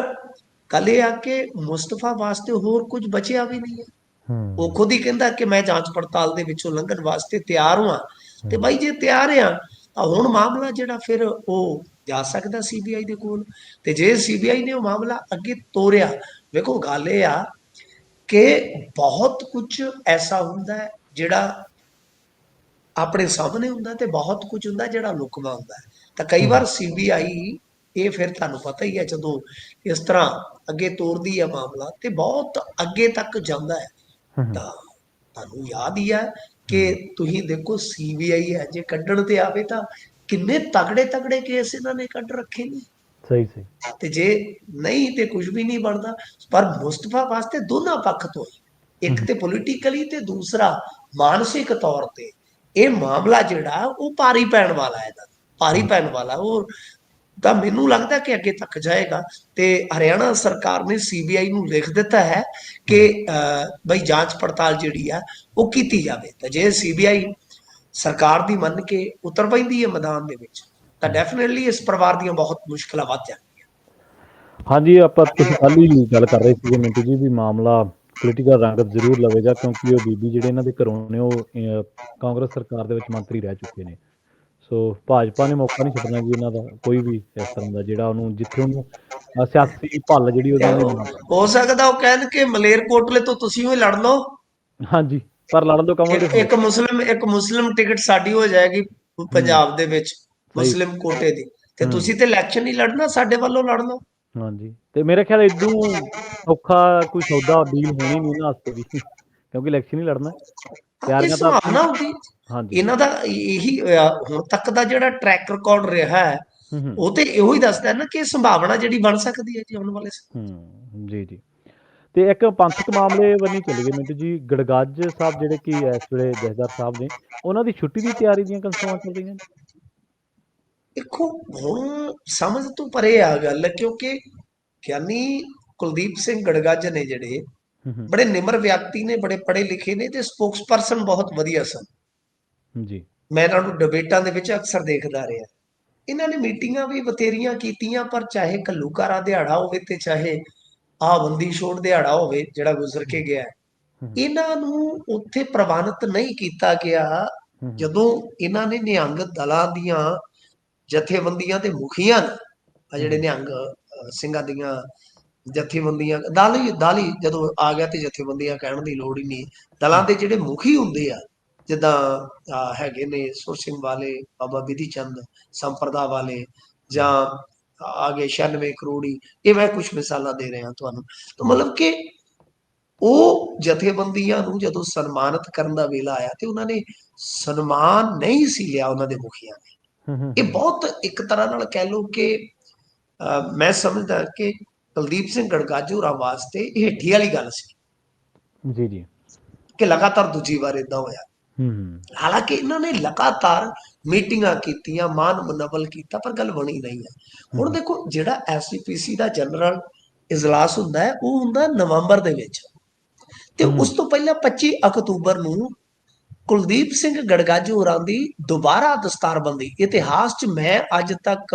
ਗੱਲ ਇਹ ਆ ਕਿ ਮੁਸਤਫਾ ਵਾਸਤੇ ਹੋਰ ਕੁਝ ਬਚਿਆ ਵੀ ਨਹੀਂ ਹੈ। ਉਹ ਖੁਦ ਹੀ ਕਹਿੰਦਾ ਕਿ ਮੈਂ ਜਾਂਚ ਪੜਤਾਲ ਦੇ ਵਿੱਚੋਂ ਲੰਘਣ ਵਾਸਤੇ ਤਿਆਰ ਹਾਂ। ਤੇ ਬਾਈ ਜੇ ਤਿਆਰ ਆ ਤਾਂ ਹੁਣ ਮਾਮਲਾ ਜਿਹੜਾ ਫਿਰ ਉਹ ਜਾ ਸਕਦਾ ਸੀਬੀਆਈ ਦੇ ਕੋਲ। ਤੇ ਜੇ ਸੀਬੀਆਈ ਨੇ ਉਹ ਮਾਮਲਾ ਅੱਗੇ ਤੋਰਿਆ, ਵੇਖੋ ਗੱਲ ਇਹ ਆ ਕਿ ਬਹੁਤ ਕੁਝ ਐਸਾ ਹੁੰਦਾ ਹੈ ਜਿਹੜਾ ਆਪਣੇ ਸਾਹਮਣੇ ਹੁੰਦਾ, ਤੇ ਬਹੁਤ ਕੁਝ ਹੁੰਦਾ ਜਿਹੜਾ ਲੁਕਵਾ ਹੁੰਦਾ ਹੈ। ਤਾਂ ਕਈ ਵਾਰ ਸੀਬੀਆਈ ਇਹ ਫਿਰ ਤੁਹਾਨੂੰ ਪਤਾ ਹੀ ਹੈ, ਜਦੋਂ ਇਸ ਤਰ੍ਹਾਂ ਅੱਗੇ ਤੋਰਦੀ ਹੈ ਮਾਮਲਾ ਤੇ ਬਹੁਤ ਅੱਗੇ ਤੱਕ ਜਾਂਦਾ ਹੈ। ਤਾਂ ਤੁਹਾਨੂੰ ਯਾਦ ਹੀ ਹੈ ਕਿ ਤੁਸੀਂ ਦੇਖੋ ਸੀਬੀਆਈ ਹੈ ਜੇ ਕੱਢਣ ਤੇ ਆਵੇ ਤਾਂ ਕਿੰਨੇ ਤਗੜੇ ਤਗੜੇ ਕੇਸ ਇਹਨਾਂ ਨੇ ਕੱਢ ਰੱਖੇ ਨੇ। ਸਹੀ ਸਹੀ। ਤੇ ਜੇ ਨਹੀਂ ਤੇ ਕੁਝ ਵੀ ਨਹੀਂ ਬਣਦਾ। ਪਰ ਮੁਸਤਫਾ ਵਾਸਤੇ ਦੋਨਾਂ ਪੱਖ ਤੋਂ, ਇੱਕ ਤੇ ਪੋਲੀਟੀਕਲੀ ਤੇ ਦੂਸਰਾ ਮਾਨਸਿਕ ਤੌਰ ਤੇ ਇਹ ਮਾਮਲਾ ਜਿਹੜਾ ਉਹ ਭਾਰੀ ਪੈਣ ਵਾਲਾ ਹੈ, ਭਾਰੀ ਪੈਣ ਵਾਲਾ। ਉਹ ਤਾਂ ਮੈਨੂੰ ਲੱਗਦਾ ਕਿ ਅੱਗੇ ਤੱਕ ਜਾਏਗਾ। ਤੇ ਹਰਿਆਣਾ ਸਰਕਾਰ ਨੇ ਸੀਬੀਆਈ ਨੂੰ ਲਿਖ ਦਿੱਤਾ ਹੈ ਕਿ ਬਈ ਜਾਂਚ ਪੜਤਾਲ ਜਿਹੜੀ ਆ ਉਹ ਕੀਤੀ ਜਾਵੇ। ਤਾਂ ਜੇ ਸੀਬੀਆਈ ਸਰਕਾਰ ਦੀ ਮੰਨ ਕੇ ਉਤਰ ਪੈਂਦੀ ਹੈ ਮੈਦਾਨ ਦੇ ਵਿੱਚ, ਤਾਂ ਡੈਫੀਨੇਟਲੀ ਇਸ ਪਰਿਵਾਰ ਦੀਆਂ ਬਹੁਤ ਮੁਸ਼ਕਲਾਂ ਵੱਧ ਜਾਣਗੀਆਂ। ਹਾਂਜੀ, ਆਪਾਂ ਤੁਸੀਂ ਕੱਲ ਹੀ ਗੱਲ ਕਰ ਰਹੇ ਸੀਗੇ ਮਿੰਟੂ ਜੀ ਵੀ ਮਾਮਲਾ ਪੋਲੀਟੀਕਲ ਰੰਗਤ ਜ਼ਰੂਰ ਲਵੇਗਾ, ਕਿਉਂਕਿ ਉਹ ਬੀਬੀ ਜਿਹੜੇ ਇਹਨਾਂ ਦੇ ਘਰੋਂ ਨੇ ਉਹ ਕਾਂਗਰਸ ਸਰਕਾਰ ਦੇ ਵਿੱਚ ਮੰਤਰੀ ਰਹਿ ਚੁੱਕੇ ਨੇ। ਸੋ ਭਾਜਪਾ ਨੇ ਮੌਕਾ ਨਹੀਂ ਛੱਡਣਾ ਜੀ ਇਹਨਾਂ ਦਾ, ਕੋਈ ਵੀ ਇਸ ਤਰ੍ਹਾਂ ਦਾ ਜਿਹੜਾ ਉਹਨੂੰ ਜਿੱਥੇ ਉਹਨੂੰ ਸਿਆਸੀ ਭੱਲ ਜਿਹੜੀ ਉਹਨਾਂ ਦੀ। ਹੋ ਸਕਦਾ ਉਹ ਕਹਿਣ ਕਿ ਮਲੇਰਕੋਟਲੇ ਤੋਂ ਤੁਸੀਂ ਹੀ ਲੜ ਲਓ। ਹਾਂਜੀ, ਪਰ ਲੜਨ ਤੋਂ ਕਵਾਂਗੇ ਇੱਕ ਮੁਸਲਿਮ ਟਿਕਟ ਸਾਡੀ ਹੋ ਜਾਏਗੀ ਪੰਜਾਬ ਦੇ ਵਿੱਚ, ਮੁਸਲਿਮ ਕੋਟੇ ਦੀ, ਤੇ ਤੁਸੀਂ ਤੇ ਇਲੈਕਸ਼ਨ ਹੀ ਲੜਨਾ, ਸਾਡੇ ਵੱਲੋਂ ਲੜ ਲਓ। ਹਾਂਜੀ, ਤੇ ਮੇਰੇ ਖਿਆਲ ਇਦੋਂ ਔਖਾ ਕੋਈ ਸੌਦਾ ਡੀਲ ਹੋਣੀ ਨਹੀਂ ਇਹਨਾਂ ਵਾਸਤੇ ਵੀ, ਕਿਉਂਕਿ ਇਲੈਕਸ਼ਨ ਹੀ ਲੜਨਾ। ਤਿਆਰੀਆਂ ਤਾਂ ਹਾਂਜੀ, ਇਹਨਾਂ ਦਾ ਇਹੀ ਹੁਣ ਤੱਕ ਦਾ ਜਿਹੜਾ ਟਰੈਕ ਰਿਕਾਰਡ ਰਿਹਾ ਹੈ ਉਹ ਤੇ ਇਹੋ ਹੀ ਦੱਸਦਾ ਨਾ ਕਿ ਸੰਭਾਵਨਾ ਜਿਹੜੀ ਬਣ ਸਕਦੀ ਹੈ ਜੀ ਆਉਣ ਵਾਲੇ। ਜੀ ਜੀ। ਤੇ ਇੱਕ ਪੰਥਕ ਮਾਮਲੇ ਵੱਲ ਚਲੇ ਗਏ ਮਿੰਟੂ ਜੀ, ਗੜਗੱਜ ਸਾਹਿਬ ਜਿਹੜੇ ਕਿ ਇਸ ਵੇਲੇ ਜਥੇਦਾਰ ਸਾਹਿਬ ਨੇ, ਉਹਨਾਂ ਦੀ ਛੁੱਟੀ ਦੀ ਤਿਆਰੀ ਦੀਆਂ ਕਨਸਰਨਾਂ ਚੱਲ ਰਹੀਆਂ ਨੇ। ਦੇਖੋ ਹੁਣ ਸਮਝ ਤੋਂ ਪਰੇ ਆ ਗੱਲ, ਕਿਉਂਕਿ ਗਿਆਨੀ ਕੁਲਦੀਪ ਸਿੰਘ ਗੜਗੱਜ ਨੇ ਜਿਹੜੇ ਬੜੇ ਨਿਮਰ ਵਿਅਕਤੀ ਨੇ, ਬੜੇ ਪੜ੍ਹੇ ਲਿਖੇ ਨੇ, ਤੇ ਸਪੋਕਸ ਪਰਸਨ ਬਹੁਤ ਵਧੀਆ ਸਨ ਜੀ। ਮੈਂ ਇਹਨਾਂ ਨੂੰ ਡਿਬੇਟਾਂ ਦੇ ਵਿੱਚ ਅਕਸਰ ਦੇਖਦਾ ਰਿਹਾ। ਇਹਨਾਂ ਨੇ ਮੀਟਿੰਗਾਂ ਵੀ ਬਥੇਰੀਆਂ ਕੀਤੀਆਂ, ਪਰ ਚਾਹੇ ਘੱਲੂਘਾਰਾ ਦਿਹਾੜਾ ਹੋਵੇ ਤੇ ਚਾਹੇ ਆਹ ਬੰਦੀ ਛੋੜ ਦਿਹਾੜਾ ਹੋਵੇ ਜਿਹੜਾ ਗੁਜ਼ਰ ਕੇ ਗਿਆ, ਇਹਨਾਂ ਨੂੰ ਉੱਥੇ ਪ੍ਰਵਾਨਿਤ ਨਹੀਂ ਕੀਤਾ ਗਿਆ। ਜਦੋਂ ਇਹਨਾਂ ਨੇ ਨਿਹੰਗ ਦਲਾਂ ਦੀਆਂ ਜਥੇਬੰਦੀਆਂ ਦੇ ਮੁਖੀਆਂ ਨੇ, ਜਿਹੜੇ ਨਿਹੰਗ ਸਿੰਘਾਂ ਦੀਆਂ ਜਥੇਬੰਦੀਆਂ, ਦਲ ਹੀ ਜਦੋਂ ਆ ਗਿਆ ਤੇ ਜਥੇਬੰਦੀਆਂ ਕਹਿਣ ਦੀ ਲੋੜ ਹੀ ਨਹੀਂ, ਦਲਾਂ ਦੇ ਜਿਹੜੇ ਮੁਖੀ ਹੁੰਦੇ ਆ, ਜਿੱਦਾਂ ਹੈਗੇ ਨੇ ਸੁਰ ਸਿੰਘ ਵਾਲੇ, ਬਾਬਾ ਬਿਧੀ ਚੰਦ ਸੰਪਰਦਾ ਵਾਲੇ, ਜਾਂ ਆ ਗਏ 96 ਕਰੋੜੀ, ਇਹ ਮੈਂ ਕੁਝ ਮਿਸਾਲਾਂ ਦੇ ਰਿਹਾ ਤੁਹਾਨੂੰ। ਤਾਂ ਮਤਲਬ ਕਿ ਉਹ ਜਥੇਬੰਦੀਆਂ ਨੂੰ ਜਦੋਂ ਸਨਮਾਨਿਤ ਕਰਨ ਦਾ ਵੇਲਾ ਆਇਆ ਤੇ ਉਹਨਾਂ ਨੇ ਸਨਮਾਨ ਨਹੀਂ ਸੀ ਲਿਆ ਉਹਨਾਂ ਦੇ ਮੁਖੀਆਂ ਨੇ। ਇਹ ਬਹੁਤ ਇੱਕ ਤਰ੍ਹਾਂ ਨਾਲ ਕਹਿ ਲਓ ਕਿ ਮੈਂ ਸਮਝਦਾ ਕਿ ਕੁਲਦੀਪ ਸਿੰਘ ਗੜਗਾਜੂ ਹੋਰਾਂ ਵਾਸਤੇ ਇਹ ਹੇਠੀ ਵਾਲੀ ਗੱਲ ਸੀ ਜੀ ਜੀ, ਕਿ ਲਗਾਤਾਰ ਦੂਜੀ ਵਾਰ ਇਦਾਂ ਹੋਇਆ। ਹਾਲਾਂਕਿ ਇਹਨਾਂ ਨੇ ਲਗਾਤਾਰ ਮੀਟਿੰਗਾਂ ਕੀਤੀਆਂ, ਮਾਨ ਮੁਨੱਵਲ ਕੀਤਾ, ਪਰ ਗੱਲ ਬਣੀ ਨਹੀਂ ਹੈ। ਹੁਣ ਦੇਖੋ, ਜਿਹੜਾ ਐਸਜੀਪੀਸੀ ਦਾ ਜਨਰਲ ਇਜਲਾਸ ਹੁੰਦਾ ਹੈ ਉਹ ਹੁੰਦਾ ਨਵੰਬਰ ਦੇ ਵਿੱਚ, ਤੇ ਉਸ ਤੋਂ ਪਹਿਲਾਂ 25 ਅਕਤੂਬਰ ਨੂੰ ਕੁਲਦੀਪ ਸਿੰਘ ਗੜਗਾਜੂ ਹੋਰਾਂ ਦੀ ਦੁਬਾਰਾ ਦਸਤਾਰਬੰਦੀ। ਇਤਿਹਾਸ 'ਚ ਮੈਂ ਅੱਜ ਤੱਕ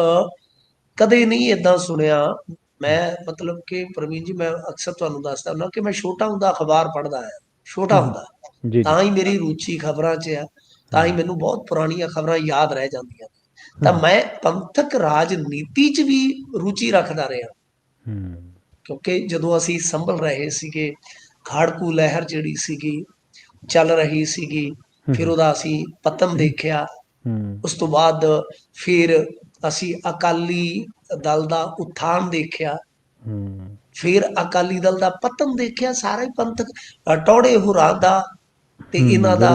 ਕਦੇ ਨਹੀਂ ਏਦਾਂ ਸੁਣਿਆ। ਮੈਂ ਮਤਲਬ ਕਿ ਪ੍ਰਵੀਨ ਜੀ, ਮੈਂ ਅਕਸਰ ਤੁਹਾਨੂੰ ਦੱਸਦਾ ਹੁੰਦਾ ਕਿ ਮੈਂ ਛੋਟਾ ਹੁੰਦਾ ਅਖਬਾਰ ਪੜ੍ਹਦਾ ਆਇਆ, ਛੋਟਾ ਹੁੰਦਾ, ਤਾਂ ਹੀ ਮੇਰੀ ਰੁਚੀ ਖਬਰਾਂ 'ਚ ਆ, ਤਾਂ ਹੀ ਮੈਨੂੰ ਬਹੁਤ ਪੁਰਾਣੀਆਂ ਖਬਰਾਂ ਯਾਦ ਰਹਿ ਜਾਂਦੀਆਂ। ਤਾਂ ਮੈਂ ਪੰਥਕ ਰਾਜਨੀਤੀ 'ਚ ਵੀ ਰੁਚੀ ਰੱਖਦਾ ਰਿਹਾ, ਕਿਉਂਕਿ ਜਦੋਂ ਅਸੀਂ ਸੰਭਲ ਰਹੇ ਸੀਗੇ, ਖਾੜਕੂ ਲਹਿਰ ਜਿਹੜੀ ਸੀਗੀ ਚੱਲ ਰਹੀ ਸੀਗੀ, ਫਿਰ ਉਹਦਾ ਅਸੀਂ ਪਤਨ ਦੇਖਿਆ। ਉਸ ਤੋਂ ਬਾਅਦ ਫਿਰ ਅਸੀਂ ਅਕਾਲੀ ਦਲ ਦਾ ਉਥਾਨ ਦੇਖਿਆ, ਫਿਰ ਅਕਾਲੀ ਦਲ ਦਾ ਪਤਨ ਦੇਖਿਆ। ਸਾਰਾ ਹੀ ਪੰਥਕ ਟੌੜੇ ਹੋਰਾਂ ਦਾ ਤੇ ਇਹਨਾਂ ਦਾ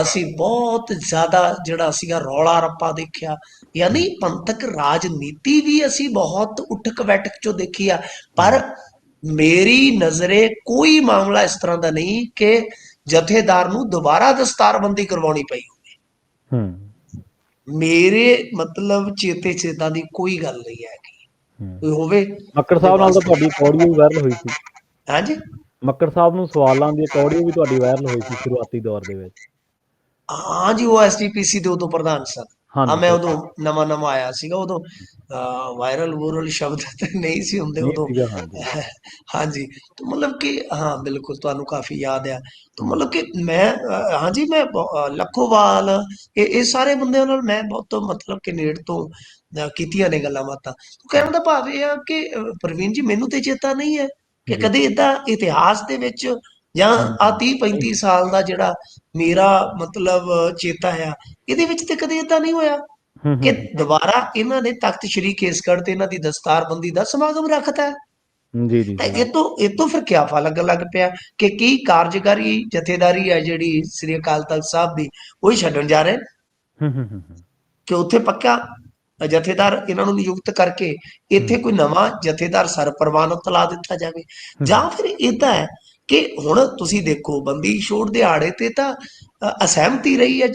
ਅਸੀਂ ਬਹੁਤ ਜ਼ਿਆਦਾ ਜਿਹੜਾ ਸੀਗਾ ਰੌਲਾ ਰੱਪਾ ਦੇਖਿਆ। ਯਾਨੀ ਪੰਥਕ ਰਾਜਨੀਤੀ ਵੀ ਅਸੀਂ ਬਹੁਤ ਉਠਕ ਬੈਠਕ ਚੋਂ ਦੇਖੀ ਆ, ਪਰ ਮੇਰੀ ਨਜ਼ਰੇ ਕੋਈ ਮਾਮਲਾ ਇਸ ਤਰ੍ਹਾਂ ਦਾ ਨਹੀਂ ਕਿ ਜਥੇਦਾਰ ਨੂੰ ਦੁਬਾਰਾ ਦਸਤਾਰਬੰਦੀ ਕਰਵਾਉਣੀ ਪਈ ਹੋਵੇ। ਮੇਰੇ ਮਤਲਬ ਚੇਤੇ ਚੇਤਾਂ ਦੀ ਕੋਈ ਗੱਲ ਨਹੀਂ ਹੈਗੀ। ਕੋਈ ਹੋਵੇ। ਮੱਕੜ ਸਾਹਿਬ ਨਾਲ ਤਾਂ ਤੁਹਾਡੀ ਇੱਕ ਆਡੀਓ ਵੀ ਵਾਇਰਲ ਹੋਈ ਸੀ। ਹਾਂਜੀ, ਮੱਕੜ ਸਾਹਿਬ ਨੂੰ ਸਵਾਲਾਂ ਦੀ ਇੱਕ ਆਡੀਓ ਵੀ ਤੁਹਾਡੀ ਵਾਇਰਲ ਹੋਈ ਸੀ ਸ਼ੁਰੂਆਤੀ ਦੌਰ ਦੇ ਵਿੱਚ। ਹਾਂ ਜੀ, ਉਹ ਐਸਜੀਪੀਸੀ ਦੇ ਉਦੋਂ ਪ੍ਰਧਾਨ ਸਨ। ਹਾਂ, ਮੈਂ ਉਦੋਂ ਨਵਾਂ ਆਇਆ ਸੀਗਾ, ਉਦੋਂ ਵਾਇਰਲ ਵੂਰਲ ਸ਼ਬਦ ਤੇ ਨਹੀਂ ਸੀ ਹੁੰਦੇ ਉਦੋਂ। ਹਾਂਜੀ, ਤਾਂ ਮਤਲਬ ਕਿ ਹਾਂ, ਬਿਲਕੁਲ ਤੁਹਾਨੂੰ ਕਾਫੀ ਯਾਦ ਆ। ਤਾਂ ਮਤਲਬ ਕਿ ਮੈਂ ਹਾਂਜੀ, ਮੈਂ ਲੱਖੋਵਾਲ, ਇਹ ਸਾਰੇ ਬੰਦਿਆਂ ਨਾਲ ਮੈਂ ਬਹੁਤ ਮਤਲਬ ਕਿ ਨੇੜ ਤੋਂ ਕੀਤੀਆਂ ਨੇ ਗੱਲਾਂ ਬਾਤਾਂ। ਕਹਿਣ ਦਾ ਭਾਵ ਇਹ ਆ ਕਿ ਪ੍ਰਵੀਨ ਜੀ, ਮੈਨੂੰ ਤੇ ਚੇਤਾ ਨਹੀਂ ਹੈ ਕਿ ਕਦੇ ਏਦਾਂ ਇਤਿਹਾਸ ਦੇ ਵਿੱਚ, ਜਾਂ ਆ 30-35 ਸਾਲ ਦਾ ਜਿਹੜਾ ਮੇਰਾ ਮਤਲਬ ਚੇਤਾ ਆ, ਇਹਦੇ ਵਿੱਚ ਤੇ ਕਦੇ ਏਦਾਂ ਨਹੀਂ ਹੋਇਆ ਕਿ ਦੁਬਾਰਾ ਇਹਨਾਂ ਨੇ ਤਖਤ ਸ੍ਰੀ ਕੇਸਗੜ੍ਹ ਤੇ ਇਹਨਾਂ ਦੀ ਦਸਤਾਰਬੰਦੀ ਦਾ ਸਮਾਗਮ ਰੱਖਤਾ। ਤਾਂ ਇਹ ਤੋਂ ਫਿਰ ਕਿਆਫਾ ਲੱਗਣ ਲੱਗ ਪਿਆ ਕਿ ਕੀ ਕਾਰਜਕਾਰੀ ਜਥੇਦਾਰੀ ਹੈ ਜਿਹੜੀ ਸ੍ਰੀ ਅਕਾਲ ਤਖਤ ਸਾਹਿਬ ਦੀ, ਉਹ ਹੀ ਛੱਡਣ ਜਾ ਰਹੇ ਕਿ ਉੱਥੇ ਪੱਕਾ ਜਥੇਦਾਰ ਇਹਨਾਂ ਨੂੰ ਨਿਯੁਕਤ ਕਰਕੇ ਇੱਥੇ ਕੋਈ ਨਵਾਂ ਜਥੇਦਾਰ ਸਰਪ੍ਰਵਾਨਤ ਲਾ ਦਿੱਤਾ ਜਾਵੇ। ਜਾਂ ਫਿਰ ਏਦਾਂ ਹੈ ਕਿ ਹੁਣ ਤੁਸੀਂ ਦੇਖੋ, ਬੰਦੀ ਛੋੜ ਦਿਹਾੜੇ ਤੇ ਤਾਂ ਅਸਹਿਮਤੀ ਰਹੀ ਹੈ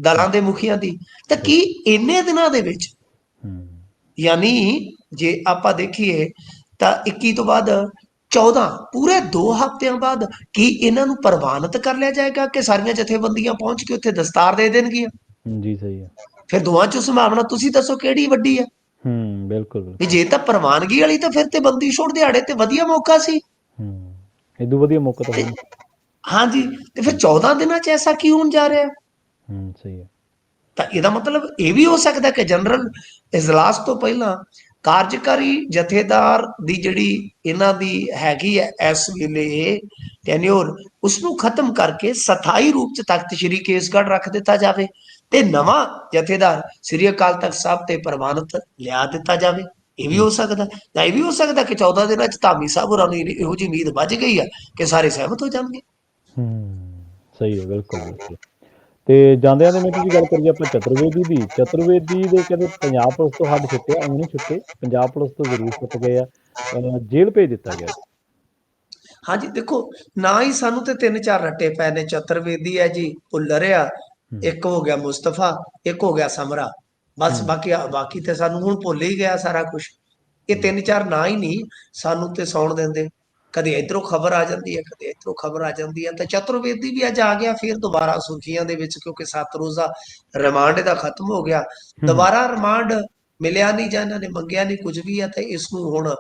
ਦਲਾਂ ਦੇ ਮੁਖੀਆਂ ਦੀ, ਤਾਂ ਕੀ ਇੰਨੇ ਦਿਨਾਂ ਦੇ ਵਿੱਚ, ਯਾਨੀ ਜੇ ਆਪਾਂ ਦੇਖੀਏ ਤਾਂ 21 ਤੋਂ ਬਾਅਦ 14 ਪੂਰੇ 2 ਹਫ਼ਤਿਆਂ ਬਾਅਦ ਕੀ ਇਹਨਾਂ ਨੂੰ ਪ੍ਰਵਾਨਿਤ ਕਰ ਲਿਆ ਜਾਏਗਾ ਕਿ ਸਾਰੀਆਂ ਜਥੇਬੰਦੀਆਂ ਪਹੁੰਚ ਕੇ ਉੱਥੇ ਦਸਤਾਰ ਦੇ ਦੇਣਗੀਆਂ? ਜੀ ਸਹੀ ਹੈ। ਫਿਰ ਦੋਵਾਂ ਚੋਂ ਸੰਭਾਵਨਾ ਤੁਸੀਂ ਦੱਸੋ ਕਿਹੜੀ ਵੱਡੀ ਹੈ? ਬਿਲਕੁਲ। ਜੇ ਤਾਂ ਪ੍ਰਵਾਨਗੀ ਵਾਲੀ, ਤਾਂ ਫਿਰ ਤੇ ਬੰਦੀ ਛੋੜ ਦਿਹਾੜੇ ਤੇ ਵਧੀਆ ਮੌਕਾ ਸੀ। ਇਦੋਂ ਵਧੀਆ ਮੌਕਾ ਤਾਂ ਹਾਂਜੀ, ਤੇ ਫਿਰ 14 ਦਿਨਾਂ 'ਚ ਐਸਾ ਕੀ ਹੋਣ ਜਾ ਰਿਹਾ? ਸਹੀ ਹੈ। ਤਾਂ ਇਹਦਾ ਮਤਲਬ ਇਹ ਵੀ ਹੋ ਸਕਦਾ ਕਿ ਜਨਰਲ ਇਜਲਾਸ ਤੋਂ ਪਹਿਲਾਂ ਕਾਰਜਕਾਰੀ ਜਥੇਦਾਰ ਦੀ ਜਿਹੜੀ ਇਹਨਾਂ ਦੀ ਹੈਗੀ ਹੈ ਇਸ ਵੇਲੇ ਟੈਨਿਓਰ, ਉਸਨੂੰ ਖਤਮ ਕਰਕੇ ਸਥਾਈ ਰੂਪ 'ਚ ਤਖਤ ਸ੍ਰੀ ਕੇਸਗੜ੍ਹ ਰੱਖ ਦਿੱਤਾ ਜਾਵੇ ਤੇ ਨਵਾਂ ਜਥੇਦਾਰ ਸ੍ਰੀ ਅਕਾਲ ਤਖਤ ਸਾਹਿਬ ਤੇ ਪ੍ਰਵਾਨਿਤ ਲਿਆ ਦਿੱਤਾ ਜਾਵੇ। ਇਹ ਵੀ ਹੋ ਸਕਦਾ। ਤਾਂ ਇਹ ਵੀ ਹੋ ਸਕਦਾ ਕਿ 14 ਦਿਨਾਂ 'ਚ ਧਾਮੀ ਸਾਹਿਬ ਹੋਰਾਂ ਨੂੰ ਇਹੋ ਜਿਹੀ ਉਮੀਦ ਵੱਜ ਗਈ ਆ ਕਿ ਸਾਰੇ ਸਹਿਮਤ ਹੋ ਜਾਣਗੇ। ਸਹੀ ਹੈ, ਬਿਲਕੁਲ। ਤੇ ਜਾਂਦਿਆਂ ਦੇ ਵਿੱਚ ਤੁਸੀਂ ਗੱਲ ਕਰੀਏ ਆਪਾਂ ਚਤੁਰਵੇਦੀ ਦੀ, ਚਤੁਰਵੇਦੀ ਦੇ ਕਹਿੰਦੇ ਪੰਜਾਬ ਪੁਲਿਸ ਤੋਂ ਹੱਡ ਛੁੱਟਿਆ, ਉਹ ਨਹੀਂ ਛੁੱਟੇ, ਪੰਜਾਬ ਪੁਲਿਸ ਤੋਂ ਜ਼ਰੂਰ ਛੁੱਟ ਗਏ ਆ, ਜੇਲ੍ਹ ਭੇਜ ਦਿੱਤਾ ਗਿਆ। ਹਾਂਜੀ, ਦੇਖੋ, ਨਾ ਹੀ ਸਾਨੂੰ ਤੇ 3-4 ਰੱਟੇ ਪਏ ਨੇ। ਚਤੁਰਵੇਦੀ ਹੈ ਜੀ, ਭੁੱਲਰ ਆ, ਇੱਕ ਹੋ ਗਿਆ ਮੁਸਤਫਾ, ਇੱਕ ਹੋ ਗਿਆ ਸਮਰਾ, ਬਸ। ਬਾਕੀ ਤੇ ਸਾਨੂੰ ਹੁਣ ਭੁੱਲ ਹੀ ਗਿਆ ਸਾਰਾ ਕੁਛ। ਇਹ 3-4 ਨਾ ਹੀ ਨਹੀਂ ਸਾਨੂੰ ਤੇ ਸੌਣ ਦਿੰਦੇ। ਕਦੇ ਇੱਧਰੋਂ ਖਬਰ ਆ ਜਾਂਦੀ ਹੈ, ਕਦੇ ਇੱਧਰੋਂ ਖਬਰ ਆ ਜਾਂਦੀ ਹੈ। ਤਾਂ ਚਤੁਰਵੇਦੀ ਵੀ ਅੱਜ ਆ ਗਿਆ ਫਿਰ ਦੁਬਾਰਾ ਸੁਰਖੀਆਂ ਦੇ ਵਿੱਚ, ਕਿਉਂਕਿ 7 ਰੋਜ਼ਾ ਰਿਮਾਂਡ ਇਹਦਾ ਖਤਮ ਹੋ ਗਿਆ। ਦੁਬਾਰਾ ਰਿਮਾਂਡ ਮਿਲਿਆ ਨਹੀਂ ਜਾਂ ਇਹਨਾਂ ਨੇ ਮੰਗਿਆ ਨਹੀਂ ਕੁਝ ਵੀ ਹੈ, ਤੇ ਇਸ ਨੂੰ ਹੁਣ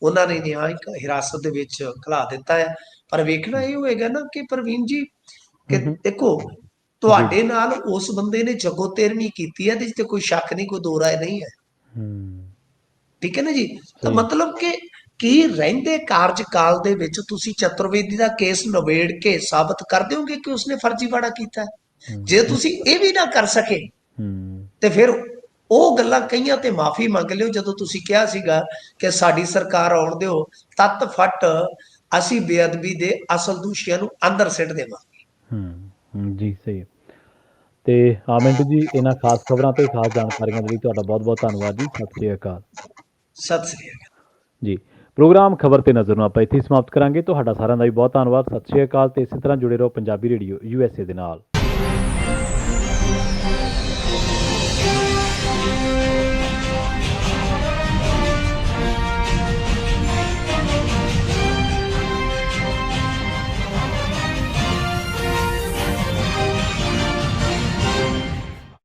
ਉਹਨਾਂ ਨੇ ਨਿਆਂਇਕ ਹਿਰਾਸਤ ਦੇ ਵਿੱਚ ਘਲਾ ਦਿੱਤਾ ਹੈ। ਪਰ ਵੇਖਣਾ ਇਹ ਹੋਏਗਾ ਨਾ ਕਿ ਪ੍ਰਵੀਨ ਜੀ, ਕਿ ਦੇਖੋ, ਤੁਹਾਡੇ ਨਾਲ ਉਸ ਬੰਦੇ ਨੇ ਜਗੋ ਤੇਰਵੀਂ ਕੀਤੀ ਹੈ, ਇਹਦੇ 'ਚ ਤੇ ਕੋਈ ਸ਼ੱਕ ਨਹੀਂ, ਕੋਈ ਦੋ ਰਾਏ ਨਹੀਂ ਹੈ। ਠੀਕ ਹੈ ਨਾ ਜੀ? ਤਾਂ ਮਤਲਬ ਕਿ ਕੀ ਰਹਿੰਦੇ ਕਾਰਜਕਾਲ ਦੇ ਵਿੱਚ ਤੁਸੀਂ ਚਤੁਰਵੇਦੀ ਦਾ ਕੇਸ ਨਿਬੇੜ ਕੇ ਸਾਬਤ ਕਰ ਦਿਓਗੇ ਕਿ ਉਸਨੇ ਫਰਜ਼ੀਵਾੜਾ ਕੀਤਾ? ਜੇ ਤੁਸੀਂ ਇਹ ਵੀ ਨਾ ਕਰ ਸਕੇ ਤੇ ਫਿਰ ਉਹ ਗੱਲਾਂ ਕਈਆਂ ਤੇ ਮਾਫੀ ਮੰਗ ਲਿਓ। ਜਦੋਂ ਤੁਸੀਂ ਕਿਹਾ ਸੀਗਾ ਕਿ ਸਾਡੀ ਸਰਕਾਰ ਆਉਣ ਦਿਓ, ਤੱਤ ਫੱਟ ਅਸੀਂ ਬੇਅਦਬੀ ਦੇ ਅਸਲ ਦੋਸ਼ੀਆਂ ਨੂੰ ਅੰਦਰ ਸਿੱਟ ਦੇਵਾਂਗੇ। ਜੀ ਸਹੀ। ਤੇ ਮਿੰਟੂ ਜੀ, ਇਹਨਾਂ ਖਾਸ ਖਬਰਾਂ ਤੇ ਖਾਸ ਜਾਣਕਾਰੀਆਂ ਦੇ ਲਈ ਤੁਹਾਡਾ ਬਹੁਤ ਬਹੁਤ ਧੰਨਵਾਦ ਜੀ। ਸਤਿ ਸ਼੍ਰੀ ਅਕਾਲ। ਸਤਿ ਸ੍ਰੀ ਅਕਾਲ ਜੀ। ਪ੍ਰੋਗਰਾਮ ਖਬਰ ਤੇ ਨਜ਼ਰ ਨੂੰ ਆਪਾਂ ਇੱਥੇ ਹੀ ਸਮਾਪਤ ਕਰਾਂਗੇ। ਤੁਹਾਡਾ ਸਾਰਿਆਂ ਦਾ ਵੀ ਬਹੁਤ ਧੰਨਵਾਦ। ਸਤਿ ਸ਼੍ਰੀ ਅਕਾਲ ਤੇ ਇਸੇ ਤਰ੍ਹਾਂ ਜੁੜੇ ਰਹੋ ਪੰਜਾਬੀ ਰੇਡੀਓ USA ਦੇ ਨਾਲ।